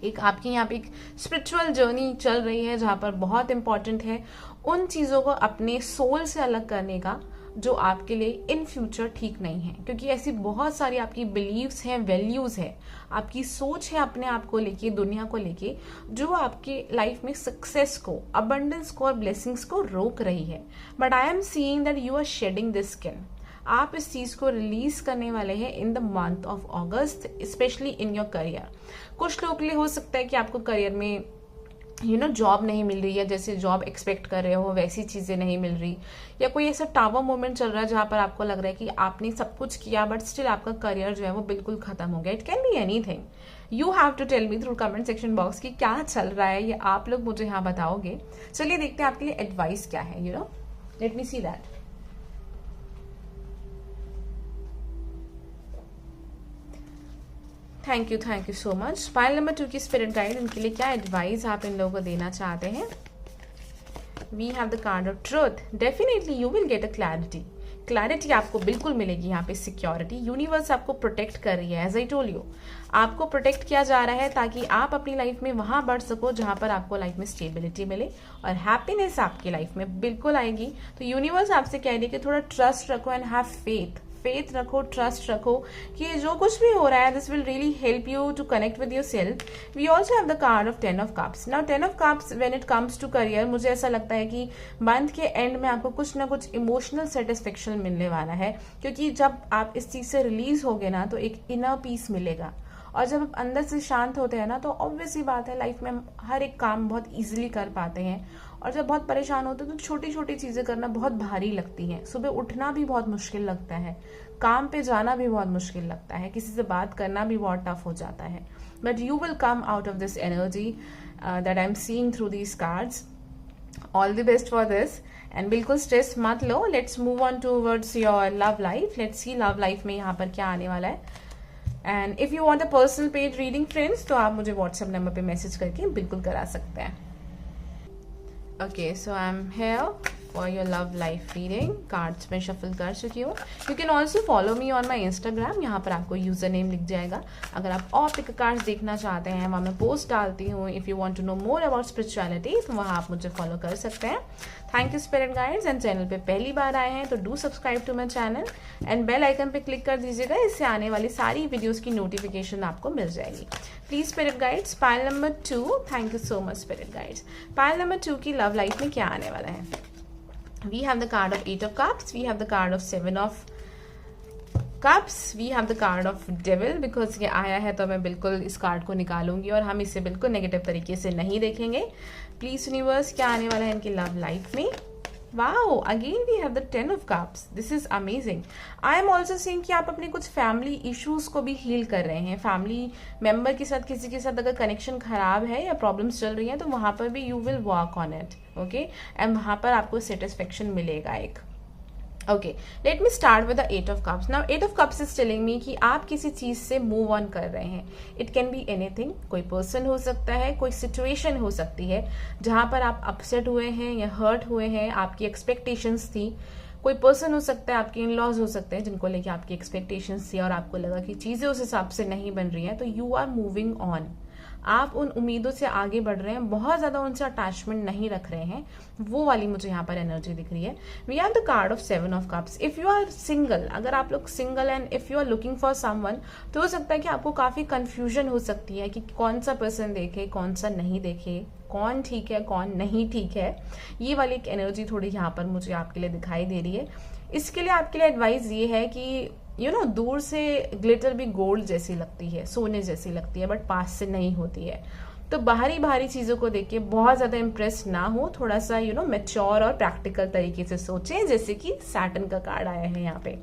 एक आपके यहाँ पे एक स्पिरिचुअल जर्नी चल रही है, जहां पर बहुत इंपॉर्टेंट है उन चीजों को अपने सोल से अलग करने का जो आपके लिए इन फ्यूचर ठीक नहीं है। क्योंकि ऐसी बहुत सारी आपकी बिलीव्स हैं, वैल्यूज है, आपकी सोच है अपने आप को लेके, दुनिया को लेके, जो आपके लाइफ में सक्सेस को, अबंडेंस को और ब्लेसिंग्स को रोक रही है। But I am seeing that you are shedding this skin. आप इस चीज को रिलीज करने वाले हैं in the month of August, specially in your career. कुछ लोग के लिए हो सकता है कि आपको करियर में जॉब नहीं मिल रही है, जैसे जॉब एक्सपेक्ट कर रहे हो वैसी चीजें नहीं मिल रही, या कोई ऐसा टावर मोमेंट चल रहा है जहां पर आपको लग रहा है कि आपने सब कुछ किया बट स्टिल आपका करियर जो है वो बिल्कुल खत्म हो गया। It can be anything. You have to tell me through comment section box कि क्या चल रहा है, ये आप लोग मुझे यहाँ बताओगे। चलिए देखते हैं आपके लिए एडवाइस क्या है। Late me see that. Thank you so much. Pile number 2 की स्पिरिट गाइड, इनके लिए क्या एडवाइस आप इन लोगों को देना चाहते हैं। We have the card of truth. Definitely you will get a clarity आपको बिल्कुल मिलेगी यहाँ पे। सिक्योरिटी, यूनिवर्स आपको प्रोटेक्ट कर रही है। एज आई टोल्ड यू, आपको प्रोटेक्ट किया जा रहा है ताकि आप अपनी लाइफ में वहां बढ़ सको जहां पर आपको लाइफ में स्टेबिलिटी मिले और हैप्पीनेस आपकी लाइफ में बिल्कुल आएगी। तो यूनिवर्स आपसे कह रही है कि थोड़ा ट्रस्ट रखो एंड हैव फेथ रखो, ट्रस्ट रखो कि जो कुछ भी हो रहा है, this will really help you to connect with your self. We also have the card of 10 of cups. Now 10 of cups when it comes to career, मुझे ऐसा लगता है कि मंथ के एंड में आपको कुछ ना कुछ इमोशनल सेटिस्फेक्शन मिलने वाला है, क्योंकि जब आप इस चीज से रिलीज होगे ना तो एक इनर पीस मिलेगा। और जब आप अंदर से शांत होते हैं ना, तो ऑब्वियस ही बात है लाइफ में हम हर एक काम बहुत इजीली कर पाते हैं। और जब बहुत परेशान होते हैं तो छोटी छोटी चीजें करना बहुत भारी लगती हैं। सुबह उठना भी बहुत मुश्किल लगता है, काम पे जाना भी बहुत मुश्किल लगता है, किसी से बात करना भी बहुत टफ हो जाता है। But you will come out of this energy that I am seeing through these cards. All the best for this and बिल्कुल स्ट्रेस मत लो। Let's move on towards your love life. Let's see love life में यहाँ पर क्या आने वाला है। And if you want a personal paid reading friends, तो आप मुझे व्हाट्सएप नंबर पे मैसेज करके बिल्कुल करा सकते हैं। Okay, so I am here for your love life reading. Cards में शफल कर चुकी हूँ। You can also follow me on my Instagram. यहाँ पर आपको यूजर नेम लिख जाएगा। अगर आप और पिक कार्ड्स देखना चाहते हैं, वहाँ मैं पोस्ट डालती हूँ। If you want to know more about spirituality, तो वहाँ आप मुझे फॉलो कर सकते हैं। Thank you spirit guides. And channel पे पहली बार आए हैं तो do subscribe to my channel and bell icon पे क्लिक कर दीजिएगा। इससे आने वाली सारी वीडियोस की नोटिफिकेशन आपको मिल जाएगी। Please spirit guides, pile number 2। Thank you so much spirit guides. Pile number 2 की लव लाइफ में क्या आने वाला है। We have the card of 8 of cups. We have the card of 7 of cups. We have the card of devil. Because ये आया है तो मैं बिल्कुल इस कार्ड को निकालूंगी और हम इसे बिल्कुल नेगेटिव तरीके से नहीं देखेंगे। प्लीज यूनिवर्स, क्या आने वाला है इनकी लव लाइफ में। Wow, again we have the 10 of cups. This is amazing. I am also seeing कि आप अपने कुछ फैमिली इश्यूज को भी हील कर रहे हैं। फैमिली मेंबर के साथ, किसी के साथ अगर कनेक्शन खराब है या प्रॉब्लम्स चल रही हैं, तो वहां पर भी you will work on it. Okay, and वहां पर आपको सेटिस्फेक्शन मिलेगा एक। Okay, late me start with the 8 of cups. Now 8 of cups is telling मी कि आप किसी चीज से मूव ऑन कर रहे हैं। It can be anything. कोई पर्सन हो सकता है, कोई सिचुएशन हो सकती है जहां पर आप अपसेट हुए हैं या हर्ट हुए हैं, आपकी एक्सपेक्टेशंस थी कोई पर्सन हो सकता है, आपके इन लॉज हो सकते हैं जिनको लेके आपकी एक्सपेक्टेशंस थी और आपको लगा कि चीजें उस हिसाब से नहीं बन रही हैं, तो यू आर मूविंग ऑन, आप उन उम्मीदों से आगे बढ़ रहे हैं, बहुत ज्यादा उनसे अटैचमेंट नहीं रख रहे हैं, वो वाली मुझे यहाँ पर एनर्जी दिख रही है। We have the card of 7 of cups. If you are single, अगर आप लोग single and if you are looking for someone, तो हो सकता है कि आपको काफी कंफ्यूजन हो सकती है कि कौन सा पर्सन देखे, कौन सा नहीं देखे, कौन ठीक है, कौन नहीं ठीक है। ये वाली एक एनर्जी थोड़ी यहाँ पर मुझे आपके लिए दिखाई दे रही है। इसके लिए आपके लिए एडवाइस ये है कि दूर से ग्लिटर भी गोल्ड जैसी लगती है, सोने जैसी लगती है, बट पास से नहीं होती है। तो बाहरी चीजों को देख के बहुत ज्यादा इंप्रेस ना हो, थोड़ा सा मैच्योर और प्रैक्टिकल तरीके से सोचें, जैसे कि सैटर्न का कार्ड आया है यहाँ पे।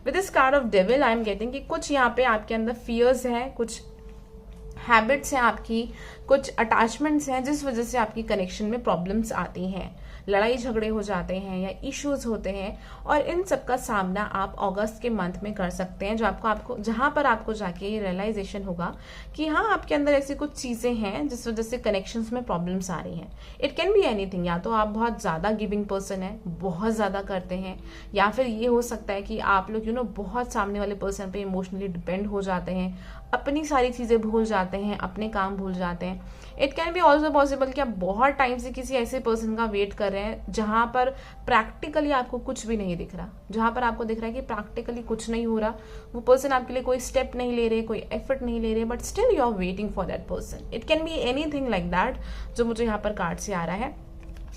With this card of devil I am getting कि कुछ यहाँ पे आपके अंदर फियर्स है, कुछ हैबिट्स हैं आपकी, कुछ अटैचमेंट्स हैं जिस वजह से आपकी कनेक्शन में प्रॉब्लम्स आती हैं, लड़ाई झगड़े हो जाते हैं या इश्यूज होते हैं, और इन सब का सामना आप अगस्त के मंथ में कर सकते हैं, जो आपको जहां पर आपको जाके ये रियलाइजेशन होगा कि हाँ, आपके अंदर ऐसी कुछ चीजें हैं जिस वजह से कनेक्शंस में प्रॉब्लम्स आ रही हैं। इट कैन बी एनीथिंग, या तो आप बहुत ज्यादा गिविंग पर्सन है, बहुत ज्यादा करते हैं, या फिर ये हो सकता है कि आप लोग बहुत सामने वाले पर्सन पे इमोशनली डिपेंड हो जाते हैं, अपनी सारी चीजें भूल जाते हैं, अपने काम भूल जाते हैं। It can B also possible कि आप बहुत टाइम से किसी ऐसे पर्सन का वेट कर रहे हैं जहां पर प्रैक्टिकली आपको कुछ भी नहीं दिख रहा, जहां पर आपको दिख रहा है कि प्रैक्टिकली कुछ नहीं हो रहा, वो पर्सन आपके लिए कोई स्टेप नहीं ले रहे, कोई एफर्ट नहीं ले रहे, but still you are waiting for that person. It can be anything like that, जो मुझे यहाँ पर कार्ड से आ रहा है।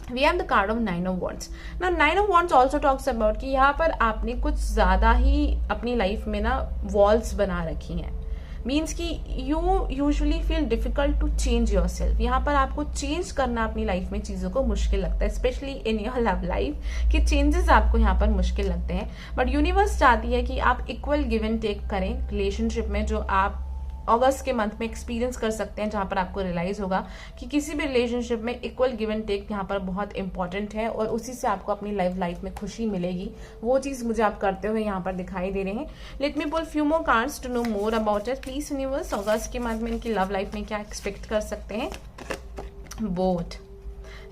We have the card of 9 of Wands. Now 9 of Wands also talks about कि यहाँ पर आपने कुछ ज्यादा ही अपनी लाइफ में ना वॉल्स बना रखी हैं, मीन्स कि you usually feel difficult to change yourself. यहाँ पर आपको चेंज करना अपनी लाइफ में चीजों को मुश्किल लगता है, specially in your love life, कि चेंजेस आपको यहाँ पर मुश्किल लगते हैं। बट यूनिवर्स चाहती है कि आप इक्वल गिव एंड टेक करें रिलेशनशिप में, जो आप अगस्त के मंथ में एक्सपीरियंस कर सकते हैं, जहां पर आपको रियलाइज होगा कि किसी भी रिलेशनशिप में इक्वल गिव एंड टेक यहाँ पर बहुत इंपॉर्टेंट है, और उसी से आपको अपनी लाइफ में खुशी मिलेगी। वो चीज मुझे आप करते हुए यहाँ पर दिखाई दे रहे हैं। Let me pull few more cards to know more about it. Please universe, अगस्त के मंथ में इनकी लव लाइफ में क्या एक्सपेक्ट कर सकते हैं। Both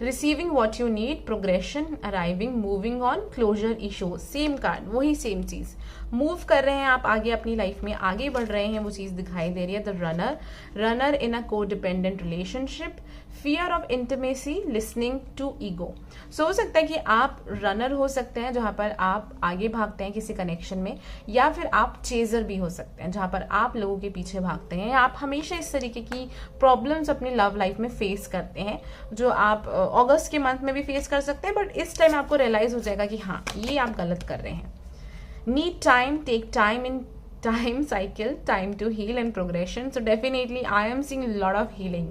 receiving what you need, progression, arriving, moving on, closure, issue. Same card, वही सेम चीज, मूव कर रहे हैं आप आगे, अपनी लाइफ में आगे बढ़ रहे हैं, वो चीज दिखाई दे रही है। The runner in a codependent relationship, fear of intimacy, listening to ego. So हो सकता है कि आप रनर हो सकते हैं, जहां पर आप आगे भागते हैं किसी कनेक्शन में, या फिर आप चेजर भी हो सकते हैं, जहां पर आप लोगों के पीछे भागते हैं, या आप हमेशा इस तरीके की प्रॉब्लम्स अपनी लव लाइफ में फेस करते हैं, जो आप अगस्त के मंथ में भी फेस कर सकते हैं, बट इस टाइम आपको रियलाइज हो जाएगा कि हाँ, ये आप गलत कर रहे हैं। Need time, take time in time cycle, time to heal and progression. So definitely I am seeing a lot of healing.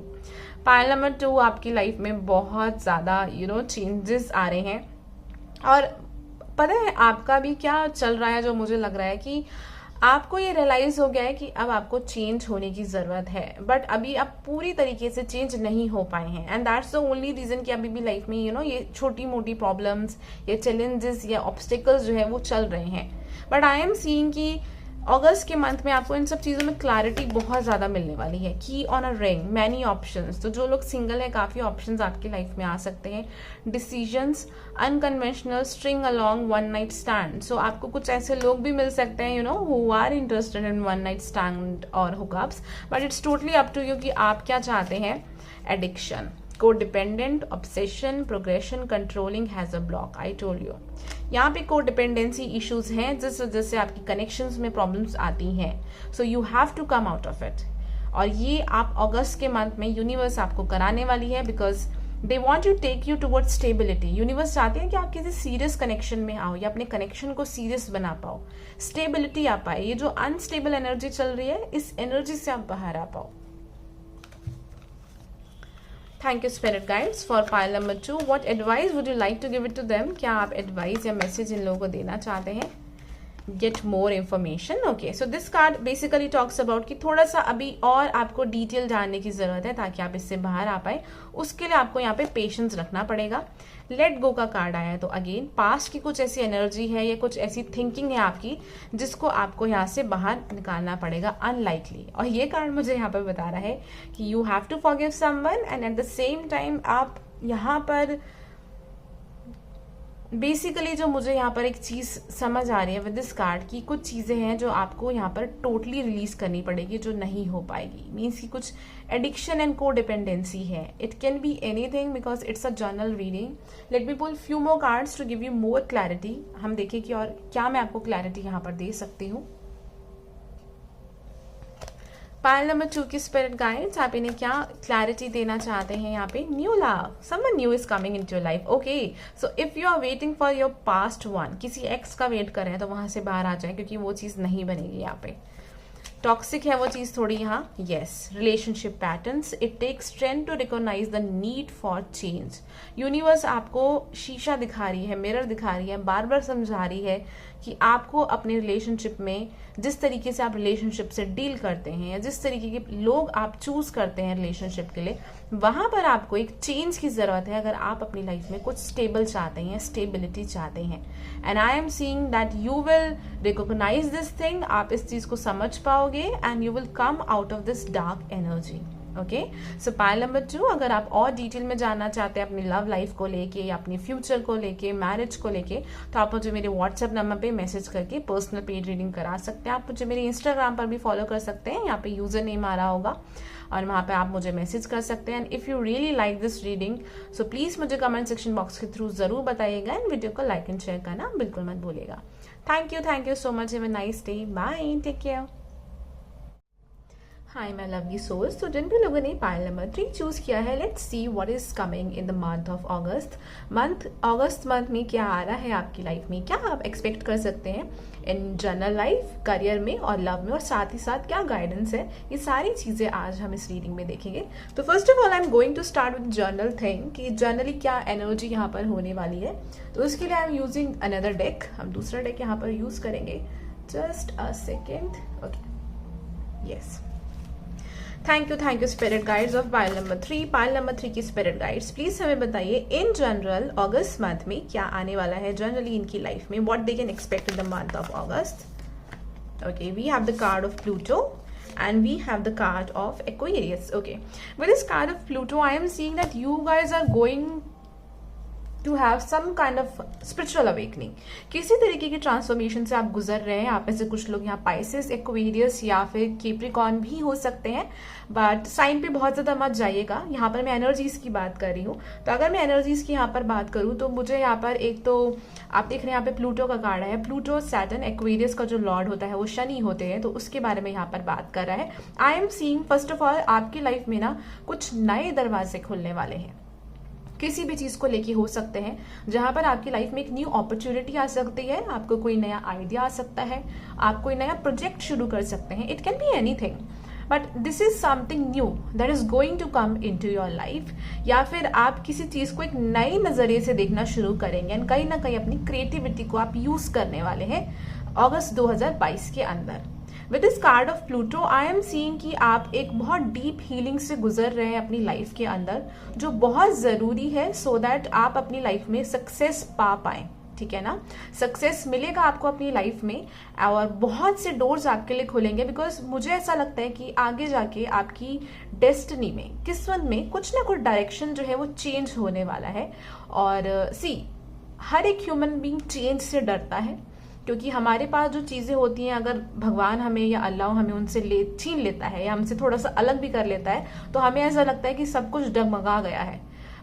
Pile number 2, आपकी लाइफ में बहुत ज्यादा चेंजेस आ रहे हैं, और पता है आपका भी क्या चल रहा है, जो मुझे लग रहा है कि आपको ये रियलाइज हो गया है कि अब आपको चेंज होने की जरूरत है, बट अभी आप पूरी तरीके से चेंज नहीं हो पाए हैं, and that's the only reason कि अभी भी लाइफ में ये छोटी मोटी प्रॉब्लम्स या चैलेंजेस या ऑब्स्टिकल्स जो है वो चल रहे हैं। बट आई एम सीइंग कि अगस्त के मंथ में आपको इन सब चीजों में क्लैरिटी बहुत ज्यादा मिलने वाली है। की on a ring, many options. तो जो लोग सिंगल है, काफी ऑप्शंस आपकी लाइफ में आ सकते हैं। Decisions, unconventional, string along, one night stand. So आपको कुछ ऐसे लोग भी मिल सकते हैं who are interested in one night stand और hookups, but it's totally up to you कि आप क्या चाहते हैं। Addiction, codependent, obsession, progression, controlling, has a block. I told you यहाँ पे कोडिपेंडेंसी इश्यूज हैं, जिस वजह से आपकी कनेक्शंस में प्रॉब्लम्स आती हैं। So you have to come out of it, और ये आप अगस्त के मंथ में यूनिवर्स आपको कराने वाली है, because they want you take you towards stability. Universe चाहते हैं कि आप किसी सीरियस कनेक्शन में आओ, या अपने कनेक्शन को सीरियस बना पाओ, स्टेबिलिटी आ पाए। ये जो अनस्टेबल एनर्जी चल रही है, इस एनर्जी से आप बाहर आ पाओ। Thank you spirit guides for pile number 2। What advice would you like to give it to them? क्या आप एडवाइस या मैसेज इन लोगों को देना चाहते हैं? Get more information. Okay, so this card basically talks about कि थोड़ा सा अभी और आपको डिटेल जानने की जरूरत है ताकि आप इससे बाहर आ पाए। उसके लिए आपको यहाँ पे पेशेंस रखना पड़ेगा। लेट गो का कार्ड आया है, तो अगेन पास्ट की कुछ ऐसी एनर्जी है या कुछ ऐसी थिंकिंग है आपकी जिसको आपको यहाँ से बाहर निकालना पड़ेगा, अनलाइकली। और ये कार्ड मुझे यहाँ पर बता रहा है कि you have to forgive someone, and at the same time आप यहाँ पर बेसिकली जो मुझे यहाँ पर एक चीज़ समझ आ रही है विद दिस कार्ड की कुछ चीज़ें हैं जो आपको यहाँ पर टोटली रिलीज करनी पड़ेगी, जो नहीं हो पाएगी। मीन्स की कुछ एडिक्शन एंड को डिपेंडेंसी है। It can be anything because it's a general reading. Let me pull few more cards to give you more clarity. हम देखें कि और क्या मैं आपको क्लैरिटी यहाँ पर दे सकती हूँ। पाइल नंबर 2 की स्पिरिट गाइड्स, आप इन्हें क्या क्लैरिटी देना चाहते हैं यहाँ पे? New love, someone new is coming into your life. Okay, so if you are waiting for your past one, किसी एक्स का वेट कर रहे हैं तो वहां से बाहर आ जाए, क्योंकि वो चीज नहीं बनेगी यहाँ पे। टॉक्सिक है वो चीज थोड़ी यहाँ। Yes, relationship patterns, it takes strength to recognise the need for change. Universe आपको शीशा दिखा रही है, मिरर दिखा रही है, बार बार समझा रही है कि आपको अपने रिलेशनशिप में जिस तरीके से आप रिलेशनशिप से डील करते हैं या जिस तरीके के लोग आप चूज करते हैं रिलेशनशिप के लिए, वहां पर आपको एक चेंज की जरूरत है अगर आप अपनी लाइफ में कुछ स्टेबल चाहते हैं, स्टेबिलिटी चाहते हैं। And I am seeing that you will recognise this thing. आप इस चीज को समझ पाओगे and you will come out of this dark energy. Okay, so pile number 2, अगर आप और डिटेल में जानना चाहते हैं अपनी लव लाइफ को लेके या अपनी फ्यूचर को लेके, मैरिज को लेके, तो आप मुझे मेरे व्हाट्सएप नंबर पे मैसेज करके पर्सनल पेड रीडिंग करा सकते हैं। आप मुझे मेरे इंस्टाग्राम पर भी फॉलो कर सकते हैं, यहाँ पे यूजर नेम आ रहा होगा और वहाँ पे आप मुझे मैसेज कर सकते हैं। And if you really like this reading so please मुझे कमेंट सेक्शन बॉक्स के थ्रू जरूर बताइएगा एंड वीडियो को लाइक एंड शेयर करना बिल्कुल मत भूलिएगा। Thank you so much. Have a nice day. Bye, take care. Hi my lovely souls, तो जिन भी लोगों ने पाइल नंबर 3 चूज किया है, let's see what is coming in the month of August. August month में क्या आ रहा है आपकी लाइफ में, क्या आप एक्सपेक्ट कर सकते हैं इन जनरल लाइफ, करियर में और लव में, और साथ ही साथ क्या गाइडेंस है, ये सारी चीजें आज हम इस रीडिंग में देखेंगे। तो first of all I am going to start with general thing कि जनरली क्या एनर्जी यहाँ पर होने वाली है। तो उसके लिए I am using another deck. हम दूसरा डेक यहाँ पर यूज करेंगे। Just a second. Okay, yes, thank you spirit guides of pile number 3। Pile number 3 की स्पिरिट गाइड्स, प्लीज हमें बताइए इन जनरल अगस्त मंथ में क्या आने वाला है जनरली इनकी लाइफ में, what they can expect in the month of August. Okay, we have the card of Pluto and we have the card of Aquarius. Okay, with this card of Pluto I am seeing that you guys are going to have some kind of spiritual awakening. किसी तरीके की transformation से आप गुजर रहे हैं। आप में से कुछ लोग यहाँ पाइसेस, एक्वेरियस या फिर कैप्रिकॉर्न भी हो सकते हैं, बट साइन पे बहुत ज्यादा मत जाइएगा। यहाँ पर मैं एनर्जीज की बात कर रही हूँ। तो अगर मैं एनर्जीज की यहाँ पर बात करूँ तो मुझे यहाँ पर एक तो आप देख रहे हैं यहाँ पे प्लूटो का कार्ड है। प्लूटो सैटर्न, एक्वेरियस का जो लॉर्ड होता है वो शनि होते हैं, तो उसके बारे में यहाँ पर बात कर रहा है। आई am seeing first of all आपकी लाइफ में ना कुछ नए दरवाजे खुलने वाले हैं, किसी भी चीज को लेके हो सकते हैं, जहां पर आपकी लाइफ में एक न्यू अपॉर्चुनिटी आ सकती है, आपको कोई नया आइडिया आ सकता है, आप कोई नया प्रोजेक्ट शुरू कर सकते हैं। It can be anything, but this is something new that is going to come into your life. या फिर आप किसी चीज को एक नए नजरिए से देखना शुरू करेंगे एंड कहीं ना कहीं अपनी क्रिएटिविटी को आप यूज करने वाले हैं अगस्त 2022 के अंदर। With this card of Pluto I am seeing कि आप एक बहुत डीप हीलिंग से गुजर रहे हैं अपनी लाइफ के अंदर, जो बहुत जरूरी है सो दैट आप अपनी लाइफ में सक्सेस पा पाए। ठीक है ना, सक्सेस मिलेगा आपको अपनी लाइफ में और बहुत से डोर्स आपके लिए खुलेंगे। बिकॉज मुझे ऐसा लगता है कि आगे जाके आपकी डेस्टिनी में, किस्मत में कुछ ना कुछ डायरेक्शन जो है वो चेंज होने वाला है। और हर एक ह्यूमन बीइंग चेंज से डरता है, क्योंकि हमारे पास जो चीजें होती हैं, अगर भगवान हमें या अल्लाह हमें उनसे छीन लेता है या हमसे थोड़ा सा अलग भी कर लेता है, तो हमें ऐसा लगता है कि सब कुछ डगमगा गया है।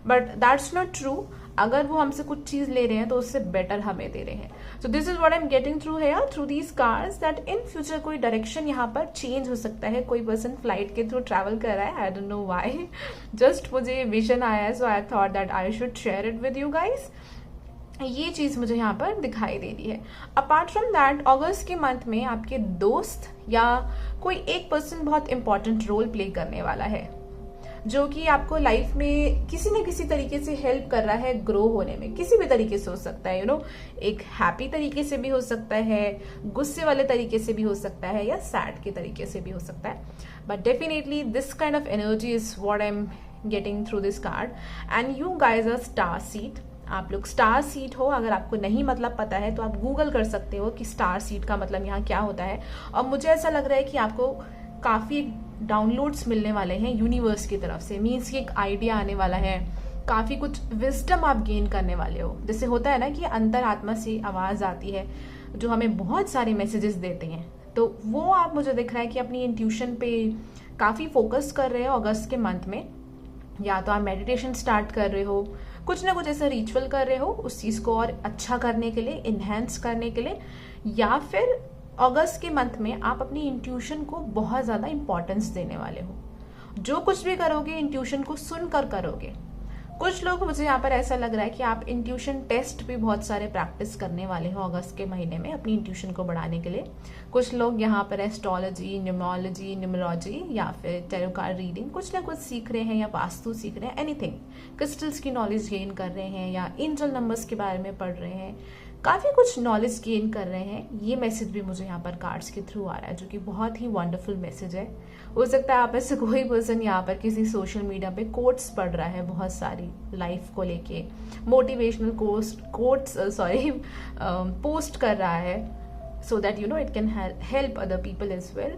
But that's not true. अगर वो हमसे कुछ चीज ले रहे हैं तो उससे बेटर हमें दे रहे हैं। So this is what I am getting through here through these cards, that in future कोई डायरेक्शन यहाँ पर चेंज हो सकता है। कोई पर्सन फ्लाइट के थ्रू ट्रैवल कर रहा है, I don't know why, just मुझे विजन आया है, so I thought that I should share it with you guys. ये चीज मुझे यहाँ पर दिखाई दे रही है। अपार्ट फ्रॉम दैट अगस्त के मंथ में आपके दोस्त या कोई एक पर्सन बहुत इंपॉर्टेंट रोल प्ले करने वाला है, जो कि आपको लाइफ में किसी न किसी तरीके से हेल्प कर रहा है ग्रो होने में। किसी भी तरीके से हो सकता है, यू नो, एक हैप्पी तरीके से भी हो सकता है, गुस्से वाले तरीके से भी हो सकता है, या सैड के तरीके से भी हो सकता है। But definitely this kind of energy is what I am getting through this card. And you guys are star seed. आप लोग स्टार सीड हो। अगर आपको नहीं मतलब पता है तो आप गूगल कर सकते हो कि स्टार सीड का मतलब यहाँ क्या होता है। और मुझे ऐसा लग रहा है कि आपको काफी डाउनलोड्स मिलने वाले हैं यूनिवर्स की तरफ से। मीन्स कि एक आइडिया आने वाला है, काफ़ी कुछ विजडम आप गेन करने वाले हो। जैसे होता है ना कि अंतर आत्मा से आवाज़ आती है जो हमें बहुत सारे मैसेजेस देते हैं, तो वो आप मुझे दिख रहा है कि अपनी इंट्यूशन पे काफ़ी फोकस कर रहे हो अगस्त के मंथ में। या तो आप मेडिटेशन स्टार्ट कर रहे हो, कुछ ना कुछ ऐसा रिचुअल कर रहे हो उस चीज़ को और अच्छा करने के लिए, इन्हेंस करने के लिए, या फिर अगस्त के मंथ में आप अपनी इंट्यूशन को बहुत ज़्यादा इंपॉर्टेंस देने वाले हो। जो कुछ भी करोगे इंट्यूशन को सुनकर करोगे। कुछ लोग, मुझे यहाँ पर ऐसा लग रहा है कि आप इंट्यूशन टेस्ट भी बहुत सारे प्रैक्टिस करने वाले हो अगस्त के महीने में अपनी इंट्यूशन को बढ़ाने के लिए। कुछ लोग यहाँ पर एस्ट्रोलॉजी, न्यूमरोलॉजी, न्यूमरोलॉजी या फिर टैरो कार्ड रीडिंग कुछ ना कुछ सीख रहे हैं, या वास्तु सीख रहे हैं, एनीथिंग, क्रिस्टल्स की नॉलेज गेन कर रहे हैं, या एंजल नंबर्स के बारे में पढ़ रहे हैं, काफ़ी कुछ नॉलेज गेन कर रहे हैं। ये मैसेज भी मुझे यहाँ पर कार्ड्स के थ्रू आ रहा है, जो कि बहुत ही वंडरफुल मैसेज है। हो सकता है आप ऐसे कोई पर्सन यहाँ पर किसी सोशल मीडिया पे कोट्स पढ़ रहा है बहुत सारी लाइफ को लेके, मोटिवेशनल कोट्स पोस्ट कर रहा है, so that you know it can help other people as well.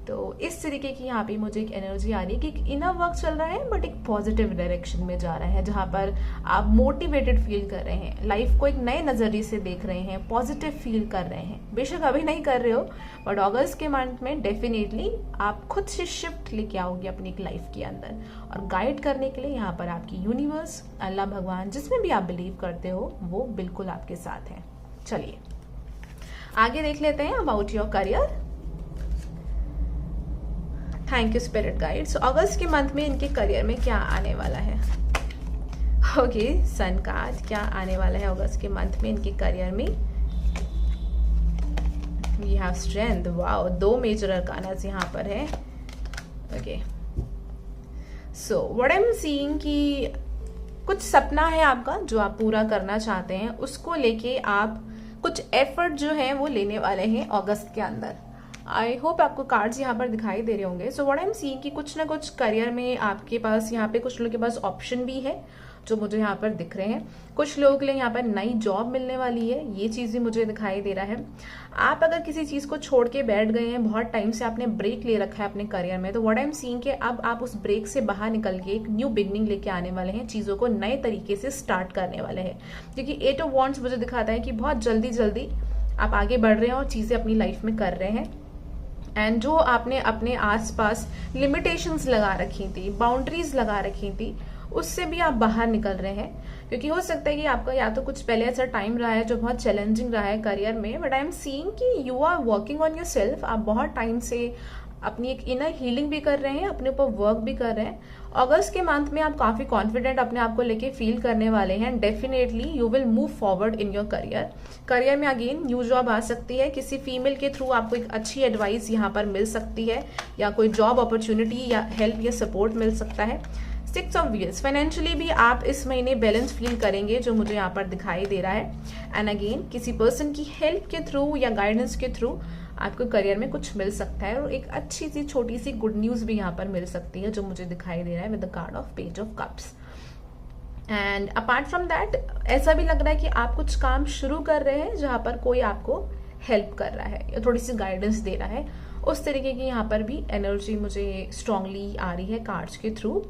तो इस तरीके की यहाँ पे मुझे एक एनर्जी आ रही है कि एक इनर वर्क चल रहा है बट एक पॉजिटिव डायरेक्शन में जा रहा है, जहाँ पर आप मोटिवेटेड फील कर रहे हैं, लाइफ को एक नए नज़रिए से देख रहे हैं, पॉजिटिव फील कर रहे हैं। बेशक अभी नहीं कर रहे हो, बट अगस्त के मंथ में डेफिनेटली आप खुद से शिफ्ट लेके आओगे अपनी एक लाइफ के अंदर। और गाइड करने के लिए यहाँ पर आपकी यूनिवर्स, अल्लाह, भगवान, जिसमें भी आप बिलीव करते हो, वो बिल्कुल आपके साथ है। चलिए आगे देख लेते हैं about your career. Thank you spirit guide. So अगस्त के मंथ में इनके करियर में क्या आने वाला है? ओके, सन कार्ड, क्या आने वाला है अगस्त के मंथ में इनके करियर में? We have strength. Wow, 2 major arcanas यहाँ पर है। Okay, so what I am seeing कि कुछ सपना है आपका जो आप पूरा करना चाहते हैं, उसको लेके आप कुछ एफर्ट जो है वो लेने वाले हैं अगस्त के अंदर। आई होप आपको कार्ड्स यहाँ पर दिखाई दे रहे होंगे। सो व्हाट आई एम सीइंग कि कुछ ना कुछ करियर में आपके पास, यहाँ पे कुछ लोगों के पास ऑप्शन भी है जो मुझे यहाँ पर दिख रहे हैं। कुछ लोगों के लिए यहाँ पर नई जॉब मिलने वाली है, ये चीज़ भी मुझे दिखाई दे रहा है। आप अगर किसी चीज़ को छोड़ के बैठ गए हैं, बहुत टाइम से आपने ब्रेक ले रखा है अपने करियर में, तो व्हाट आई एम सीइंग कि अब आप उस ब्रेक से बाहर निकल के एक न्यू बिगनिंग लेके आने वाले हैं, चीज़ों को नए तरीके से स्टार्ट करने वाले हैं। क्योंकि 8 ऑफ वॉन्ड्स मुझे दिखाता है कि बहुत जल्दी जल्दी आप आगे बढ़ रहे हैं और चीज़ें अपनी लाइफ में कर रहे हैं। एंड जो आपने अपने आसपास लिमिटेशंस लगा रखी थी, बाउंड्रीज लगा रखी थी, उससे भी आप बाहर निकल रहे हैं। क्योंकि हो सकता है कि आपका या तो कुछ पहले ऐसा टाइम रहा है जो बहुत चैलेंजिंग रहा है करियर में, बट आई एम सीइंग कि you are working on your self. आप बहुत टाइम से अपनी एक इनर हीलिंग भी कर रहे हैं, अपने ऊपर वर्क भी कर रहे हैं। अगस्त के मंथ में आप काफी कॉन्फिडेंट अपने आप को लेके फील करने वाले हैं। Definitely you will move forward in your career. Career में अगेन न्यू जॉब आ सकती है, किसी फीमेल के थ्रू आपको एक अच्छी एडवाइस यहाँ पर मिल सकती है, या कोई जॉब अपॉर्चुनिटी या हेल्प या सपोर्ट मिल सकता है। 6 ऑफ व्हील्स, फाइनेंशियली भी आप इस महीने बैलेंस फील करेंगे जो मुझे यहाँ पर दिखाई दे रहा है। एंड अगेन किसी पर्सन की हेल्प के थ्रू या गाइडेंस के थ्रू आपको करियर में कुछ मिल सकता है, और एक अच्छी सी छोटी सी गुड न्यूज भी यहाँ पर मिल सकती है जो मुझे दिखाई दे रहा है with the card of page of cups. And apart from that ऐसा भी लग रहा है कि आप कुछ काम शुरू कर रहे हैं जहाँ पर कोई आपको हेल्प कर रहा है या थोड़ी सी गाइडेंस दे रहा है। उस तरीके की यहाँ पर भी एनर्जी मुझे स्ट्रांगली आ रही है कार्ड्स के through.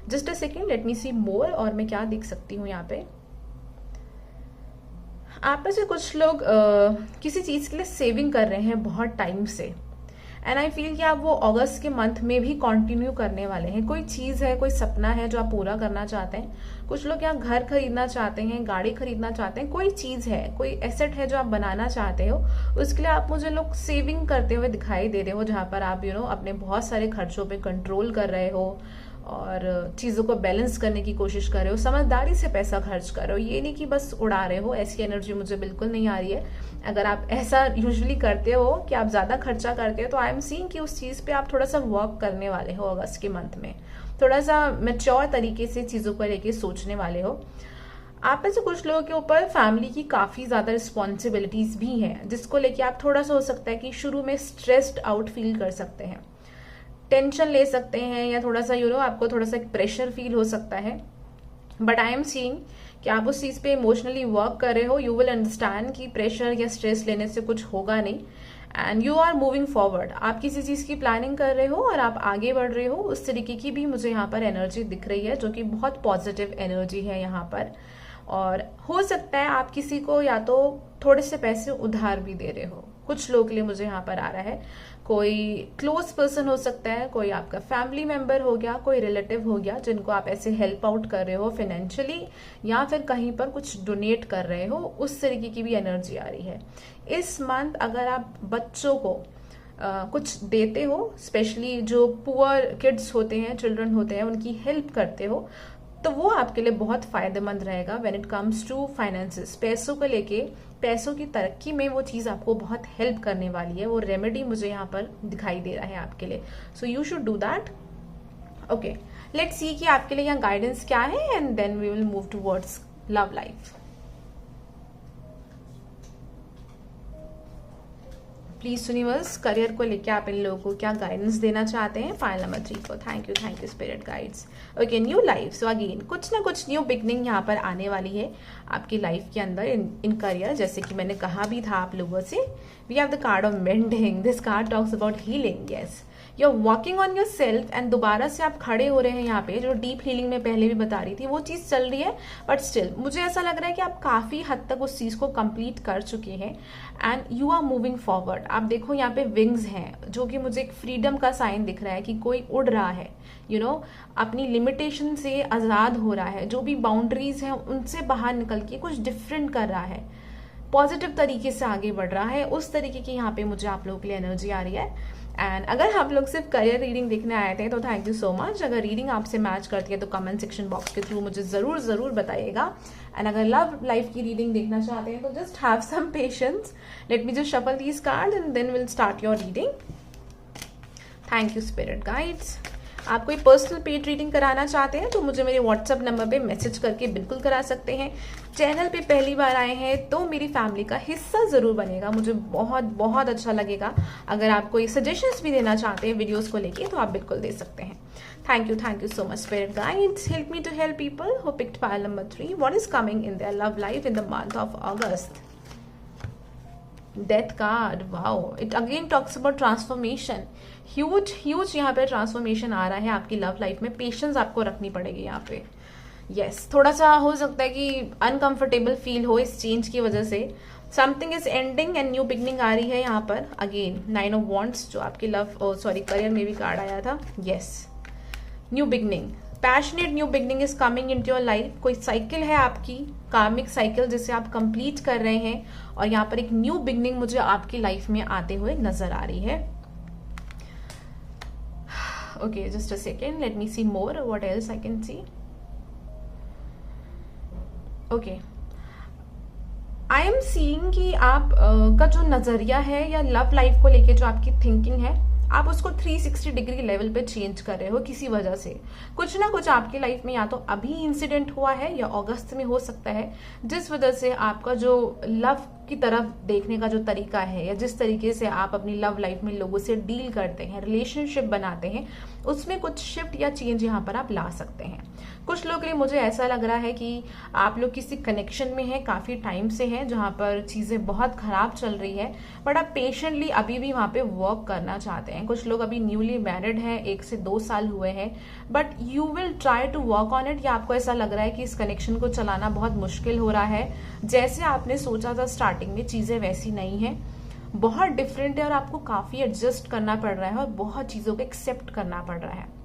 Just a second, let me see more, और मैं क्या देख सकती हूँ यहाँ पे। आप में से कुछ लोग किसी चीज़ के लिए सेविंग कर रहे हैं बहुत टाइम से, एंड आई फील कि आप वो अगस्त के मंथ में भी कंटिन्यू करने वाले हैं। कोई चीज़ है, कोई सपना है जो आप पूरा करना चाहते हैं। कुछ लोग यहाँ घर खरीदना चाहते हैं, गाड़ी खरीदना चाहते हैं, कोई चीज़ है, कोई एसेट है जो आप बनाना चाहते हो, उसके लिए आप मुझे लोग सेविंग करते हुए दिखाई दे रहे हो, जहाँ पर आप अपने बहुत सारे खर्चों पे कंट्रोल कर रहे हो और चीज़ों को बैलेंस करने की कोशिश कर रहे हो, समझदारी से पैसा खर्च कर रहे हो। ये नहीं कि बस उड़ा रहे हो, ऐसी एनर्जी मुझे बिल्कुल नहीं आ रही है। अगर आप ऐसा यूजुअली करते हो कि आप ज़्यादा खर्चा करते हो, तो आई एम सीइंग कि उस चीज़ पे आप थोड़ा सा वर्क करने वाले हो अगस्त के मंथ में, थोड़ा सा मैच्योर तरीके से चीज़ों को लेके सोचने वाले हो। आप में से कुछ लोगों के ऊपर फैमिली की काफ़ी ज़्यादा रिस्पॉन्सिबिलिटीज़ भी हैं, जिसको लेके आप थोड़ा सा हो सकता है कि शुरू में स्ट्रेस्ड आउट फील कर सकते हैं, टेंशन ले सकते हैं, या थोड़ा सा आपको थोड़ा सा एक प्रेशर फील हो सकता है। बट आई एम सीइंग कि आप उस चीज़ पे इमोशनली वर्क कर रहे हो। यू विल अंडरस्टैंड कि प्रेशर या स्ट्रेस लेने से कुछ होगा नहीं, and you are moving forward. आप किसी चीज की प्लानिंग कर रहे हो और आप आगे बढ़ रहे हो, उस तरीके की भी मुझे यहाँ पर एनर्जी दिख रही है, जो कि बहुत पॉजिटिव एनर्जी है यहाँ पर। और हो सकता है आप किसी को या तो थोड़े से पैसे उधार भी दे रहे हो, कुछ लोगों के लिए मुझे यहाँ पर आ रहा है। कोई क्लोज पर्सन हो सकता है, कोई आपका फैमिली मेंबर हो गया, कोई रिलेटिव हो गया, जिनको आप ऐसे हेल्प आउट कर रहे हो फाइनेंशियली, या फिर कहीं पर कुछ डोनेट कर रहे हो, उस तरीके की भी एनर्जी आ रही है। इस मंथ अगर आप बच्चों को कुछ देते हो, स्पेशली जो पुअर किड्स होते हैं, चिल्ड्रन होते हैं, उनकी हेल्प करते हो, तो वो आपके लिए बहुत फायदेमंद रहेगा when it comes to finances. पैसों को लेके, पैसों की तरक्की में वो चीज़ आपको बहुत हेल्प करने वाली है। वो रेमेडी मुझे यहाँ पर दिखाई दे रहा है आपके लिए। So you should do that. Okay, let's see कि आपके लिए यहाँ गाइडेंस क्या है, and then we will move towards love life. Please universe, career को लेके आप इन लोगों को क्या गाइडेंस देना चाहते हैं, फाइल नंबर 3 को। Thank you spirit guides. Okay, new life. So again कुछ ना कुछ न्यू बिगनिंग यहाँ पर आने वाली है आपकी लाइफ के अंदर इन करियर। जैसे कि मैंने कहा भी था आप लोगों से, we have the card of mending. This card talks about healing. Yes, you are working on your self, and दोबारा से आप खड़े हो रहे हैं यहाँ पे। जो डीप हीलिंग में पहले भी बता रही थी वो चीज़ चल रही है, बट स्टिल मुझे ऐसा लग रहा है कि आप काफ़ी हद तक उस चीज़ को कंप्लीट कर चुके हैं, and you are moving forward. आप देखो यहाँ पे विंग्स हैं, जो कि मुझे एक फ्रीडम का साइन दिख रहा है कि कोई उड़ रहा है, यू नो, अपनी लिमिटेशन से आज़ाद हो रहा है। जो भी बाउंड्रीज हैं उनसे बाहर निकल के कुछ डिफरेंट कर रहा है, पॉजिटिव तरीके से आगे बढ़ रहा है। उस तरीके की यहाँ पे मुझे आप लोगों के लिए एनर्जी आ रही है। एंड अगर आप लोग सिर्फ करियर रीडिंग देखने आए थे तो थैंक यू सो मच। अगर रीडिंग आपसे मैच करती है तो कमेंट सेक्शन बॉक्स के थ्रू मुझे ज़रूर बताइएगा। एंड अगर लव लाइफ की रीडिंग देखना चाहते हैं तो just have some patience. Let me just shuffle these cards and then will start your reading. Thank you spirit guides. आप कोई पर्सनल पेड रीडिंग कराना चाहते हैं तो मुझे मेरे व्हाट्सएप नंबर पे मैसेज करके बिल्कुल करा सकते हैं। चैनल पे पहली बार आए हैं तो मेरी फैमिली का हिस्सा ज़रूर बनेगा, मुझे बहुत अच्छा लगेगा। अगर आप कोई सजेशंस भी देना चाहते हैं वीडियोस को लेके तो आप बिल्कुल दे सकते हैं। Thank you so much spirit guides. Help me to help people who picked pile number 3। What is coming in their love life in the month of August? Death card, wow, it again talks about transformation. Huge यहाँ पे transformation आ रहा है आपकी love life में। Patience आपको रखनी पड़ेगी यहाँ पे। यस, थोड़ा सा हो सकता है कि अनकंफर्टेबल फील हो इस चेंज की वजह से। Something is ending and new beginning आ रही है यहाँ पर। अगेन 9 ऑफ वॉन्ड्स, जो आपकी करियर में भी कार्ड आया था। Yes, new beginning, passionate new beginning is coming into your life. कोई साइकिल है आपकी, कार्मिक साइकिल, जिसे आप कंप्लीट कर रहे हैं, और यहाँ पर एक न्यू बिगनिंग मुझे आपकी लाइफ में आते हुए नजर आ रही है। Okay, just a second, let me see more what else I can see. Okay, I am seeing कि आप का जो नजरिया है या लव लाइफ को लेके जो आपकी थिंकिंग है, आप उसको 360 डिग्री लेवल पे चेंज कर रहे हो किसी वजह से। कुछ ना कुछ आपकी लाइफ में या तो अभी इंसिडेंट हुआ है या अगस्त में हो सकता है, जिस वजह से आपका जो लव की तरफ देखने का जो तरीका है, या जिस तरीके से आप अपनी लव लाइफ में लोगों से डील करते हैं, रिलेशनशिप बनाते हैं, उसमें कुछ शिफ्ट या चेंज यहाँ पर आप ला सकते हैं। कुछ लोगों के लिए मुझे ऐसा लग रहा है कि आप लोग किसी कनेक्शन में हैं, काफ़ी टाइम से हैं, जहाँ पर चीज़ें बहुत खराब चल रही है, बट आप पेशेंटली अभी भी वहाँ पे वर्क करना चाहते हैं। कुछ लोग अभी न्यूली मैरिड हैं, 1 से 2 साल हुए हैं, but you will try to work on it. या आपको ऐसा लग रहा है कि इस कनेक्शन को चलाना बहुत मुश्किल हो रहा है, जैसे आपने सोचा था स्टार्टिंग में चीज़ें वैसी नहीं है, बहुत डिफरेंट है, और आपको काफ़ी एडजस्ट करना पड़ रहा है और बहुत चीज़ों को एक्सेप्ट करना पड़ रहा है।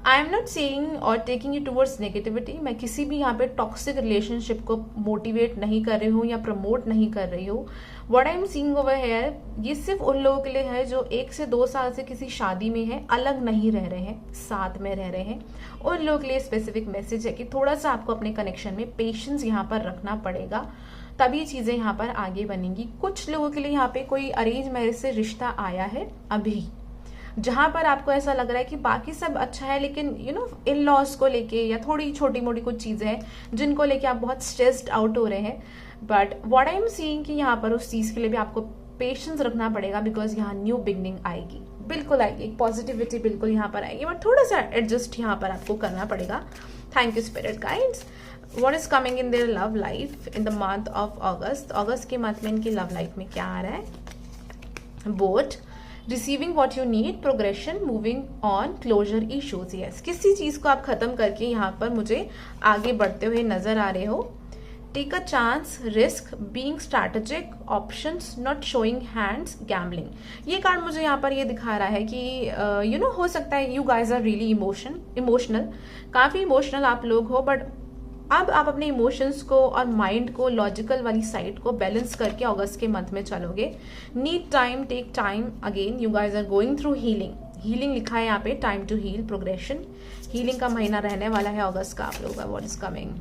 आई एम नॉट सेइंग और टेकिंग यू टूवर्ड्स नेगेटिविटी। मैं किसी भी यहाँ पे टॉक्सिक रिलेशनशिप को मोटिवेट नहीं कर रही हूँ या प्रमोट नहीं कर रही हूँ। What I am seeing over here, ये सिर्फ उन लोगों के लिए है जो 1 से 2 साल से किसी शादी में है, अलग नहीं रह रहे हैं, साथ में रह रहे हैं। उन लोगों के लिए स्पेसिफिक मैसेज है कि थोड़ा सा आपको अपने कनेक्शन में पेशेंस यहाँ पर रखना पड़ेगा, तभी चीज़ें यहाँ पर आगे बनेंगी। कुछ लोगों के लिए यहाँ पे कोई अरेंज मैरिज से रिश्ता आया है अभी, जहां पर आपको ऐसा लग रहा है कि बाकी सब अच्छा है, लेकिन यू नो इन लॉज को लेके या थोड़ी छोटी मोटी कुछ चीज़ें हैं जिनको लेके आप बहुत स्ट्रेस्ड आउट हो रहे हैं। But what I am seeing कि यहाँ पर उस चीज़ के लिए भी आपको पेशेंस रखना पड़ेगा, बिकॉज यहाँ न्यू बिगनिंग आएगी, बिल्कुल आएगी, एक पॉजिटिविटी बिल्कुल यहाँ पर आएगी, बट थोड़ा सा एडजस्ट यहाँ पर आपको करना पड़ेगा। Thank you spirit guides. What is coming in their love life in the month of August? अगस्त के मंथ में इनकी लव लाइफ में क्या आ रहा है? Both, receiving what you need, progression, moving on, closure issues. Yes, किसी चीज को आप खत्म करके यहाँ पर मुझे आगे बढ़ते हुए नजर आ रहे हो। Take a chance, risk, being strategic, options, not showing hands, gambling. ये कार्ड मुझे यहाँ पर ये दिखा रहा है कि यू नो हो सकता है you guys are really emotional, काफी इमोशनल आप लोग हो, बट अब आप अपने इमोशंस को और माइंड को, लॉजिकल वाली साइड को बैलेंस करके अगस्त के मंथ में चलोगे। Need time, take time, again you guys are going through healing लिखा है यहाँ पे, time to heal, progression, healing का महीना रहने वाला है अगस्त का आप लोगों का। व्हाट इज कमिंग,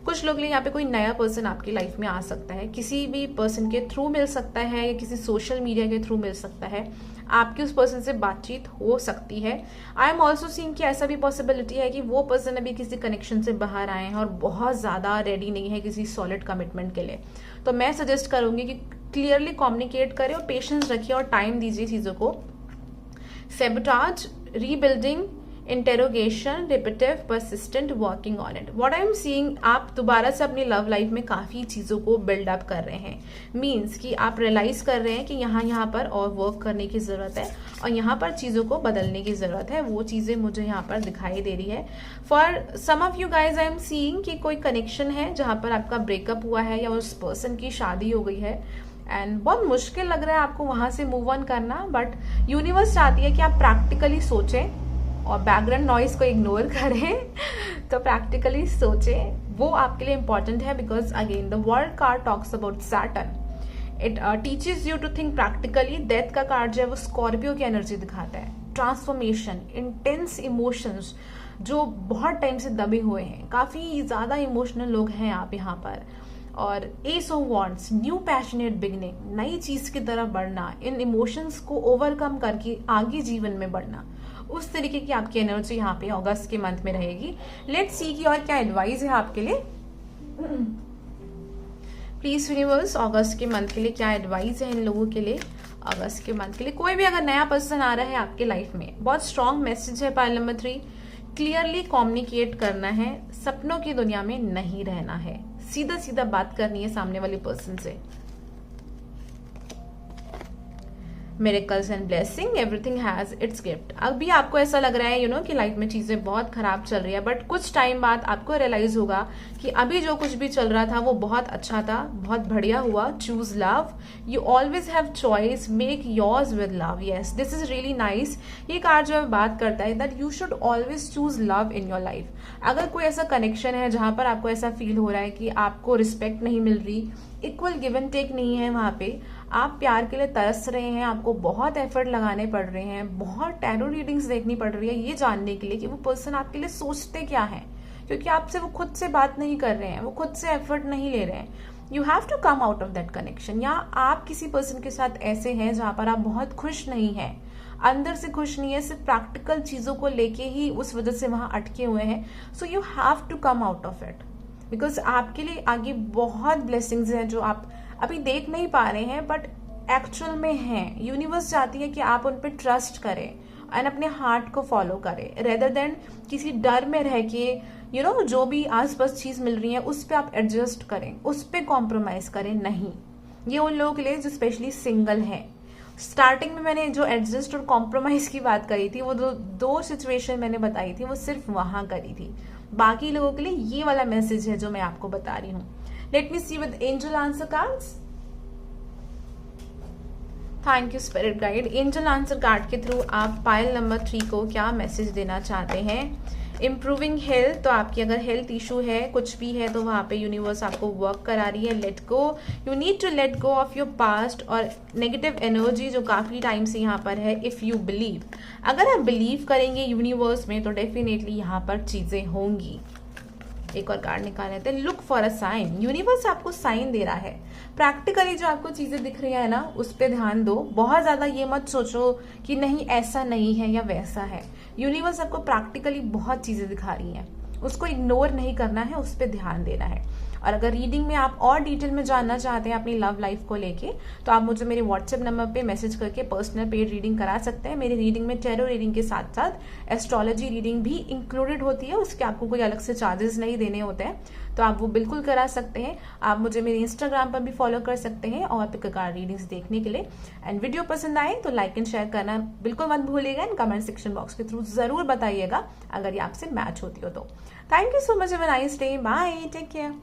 कुछ लोग लिए यहाँ पे कोई नया पर्सन आपकी लाइफ में आ सकता है, किसी भी पर्सन के थ्रू मिल सकता है या किसी सोशल मीडिया के थ्रू मिल सकता है, आपकी उस पर्सन से बातचीत हो सकती है। आई एम ऑल्सो सीइंग कि ऐसा भी पॉसिबिलिटी है कि वो पर्सन अभी किसी कनेक्शन से बाहर आए हैं और बहुत ज्यादा रेडी नहीं है किसी सॉलिड कमिटमेंट के लिए। तो मैं सजेस्ट करूंगी कि क्लियरली कम्युनिकेट करें और पेशेंस रखिए और टाइम दीजिए चीजों को। Sabotage, rebuilding, interrogation, repetitive, persistent, working on it. What I am seeing, आप दोबारा से अपनी लव लाइफ में काफी चीजों को बिल्डअप कर रहे हैं। मीन्स कि आप रियलाइज कर रहे हैं कि यहाँ पर और वर्क करने की जरूरत है और यहाँ पर चीजों को बदलने की जरूरत है। वो चीजें मुझे यहाँ पर दिखाई दे रही है। For some of you guys I am seeing कि कोई कनेक्शन है जहां पर आपका ब्रेकअप हुआ है या उस पर्सन की शादी हो गई है एंड बहुत मुश्किल लग रहा है आपको वहां से मूव ऑन करना, बट यूनिवर्स चाहती है कि आप प्रैक्टिकली सोचें और बैकग्राउंड नॉइज को इग्नोर करें। तो प्रैक्टिकली सोचें, वो आपके लिए इंपॉर्टेंट है, because again the world card talks about Saturn, it teaches you to think practically. Death का कार्ड जो है वो स्कॉर्पियो की एनर्जी दिखाता है, ट्रांसफॉर्मेशन, इंटेंस इमोशंस जो बहुत टाइम से दबे हुए हैं, काफी ज्यादा इमोशनल लोग हैं आप यहाँ पर। और S of wands, new passionate beginning, नई चीज की तरफ बढ़ना, इन इमोशंस को ओवरकम करके आगे जीवन में बढ़ना, उस तरीके की आपकी एनर्जी यहाँ पे अगस्त के मंथ में रहेगी। लेट्स सी की और क्या एडवाइस है आपके लिए। प्लीज यूनिवर्स, अगस्त के मंथ के लिए क्या एडवाइस है इन लोगों के लिए। अगस्त के मंथ के लिए कोई भी अगर नया पर्सन आ रहा है आपके लाइफ में, बहुत स्ट्रॉन्ग मैसेज है। पाइल नंबर 3, क्लियरली कम्युनिकेट करना है, सपनों की दुनिया में नहीं रहना है, सीधा सीधा बात करनी है सामने वाले पर्सन से। Miracles and blessing, everything has its gift. अभी आपको ऐसा लग रहा है कि लाइफ में चीजें बहुत खराब चल रही है, बट कुछ टाइम बाद आपको रियलाइज होगा कि अभी जो कुछ भी चल रहा था वो बहुत अच्छा था, बहुत बढ़िया हुआ। Choose love, you always have choice, make yours with love. Yes, this is really nice. ये कार्ड जो है बात करता है that you should always choose love in your life. अगर कोई ऐसा कनेक्शन है जहां पर आपको ऐसा फील हो रहा है कि आपको रिस्पेक्ट नहीं मिल रही, इक्वल गिव एंड टेक नहीं है, वहां पे आप प्यार के लिए तरस रहे हैं, आपको बहुत एफर्ट लगाने पड़ रहे हैं, बहुत टैरो रीडिंग्स देखनी पड़ रही है ये जानने के लिए कि वो पर्सन आपके लिए सोचते क्या है, क्योंकि आपसे वो खुद से बात नहीं कर रहे हैं, वो खुद से एफर्ट नहीं ले रहे हैं। You have to come out of that connection. या आप किसी पर्सन के साथ ऐसे हैं जहां पर आप बहुत खुश नहीं हैं, अंदर से खुश नहीं है, सिर्फ प्रैक्टिकल चीजों को लेके ही उस वजह से वहां अटके हुए हैं। So you have to come out of it, because आपके लिए आगे बहुत ब्लेसिंग्स हैं जो आप अभी देख नहीं पा रहे हैं बट एक्चुअल में हैं। यूनिवर्स चाहती है कि आप उन पर ट्रस्ट करें एंड अपने हार्ट को फॉलो करें, रेदर देन किसी डर में रह के जो भी आसपास चीज मिल रही है उस पर आप एडजस्ट करें, उस पर कॉम्प्रोमाइज करें नहीं। ये उन लोगों के लिए जो स्पेशली सिंगल हैं। स्टार्टिंग में मैंने जो एडजस्ट और कॉम्प्रोमाइज की बात करी थी, वो दो सिचुएशन मैंने बताई थी, वो सिर्फ वहां करी थी। बाकी लोगों के लिए ये वाला मैसेज है जो मैं आपको बता रही हूँ। Let me see with angel answer cards. Thank you spirit guide. Angel answer card के थ्रू आप पाइल नंबर 3 को क्या मैसेज देना चाहते हैं। इम्प्रूविंग हेल्थ, तो आपकी अगर हेल्थ इशू है, कुछ भी है, तो वहां पे यूनिवर्स आपको वर्क करा रही है। Let go, you need to let go of your past और नेगेटिव एनर्जी जो काफी टाइम से यहाँ पर है। इफ यू बिलीव, अगर आप बिलीव करेंगे यूनिवर्स में तो डेफिनेटली यहाँ पर चीजें होंगी। एक और कार्ड निकाल लेते हैं, look for a sign. Universe आपको साइन दे रहा है। प्रैक्टिकली जो आपको चीजें दिख रही है ना, उस पर ध्यान दो। बहुत ज्यादा ये मत सोचो कि नहीं ऐसा नहीं है या वैसा है। यूनिवर्स आपको प्रैक्टिकली बहुत चीजें दिखा रही है, उसको इग्नोर नहीं करना है, उस पर ध्यान देना है। और अगर रीडिंग में आप और डिटेल में जानना चाहते हैं अपनी लव लाइफ को लेके, तो आप मुझे मेरे व्हाट्सएप नंबर पे मैसेज करके पर्सनल पेड रीडिंग करा सकते हैं। मेरी रीडिंग में टैरो रीडिंग के साथ साथ एस्ट्रोलॉजी रीडिंग भी इंक्लूडेड होती है, उसके आपको कोई अलग से चार्जेस नहीं देने होते हैं, तो आप वो बिल्कुल करा सकते हैं। आप मुझे मेरे इंस्टाग्राम पर भी फॉलो कर सकते हैं और पिक कार्ड रीडिंग्स देखने के लिए। एंड वीडियो पसंद आए तो लाइक एंड शेयर करना बिल्कुल मत भूलिएगा, एंड कमेंट सेक्शन बॉक्स के थ्रू जरूर बताइएगा अगर ये आपसे मैच होती हो तो। Thank you so much, have a nice day, bye, take care.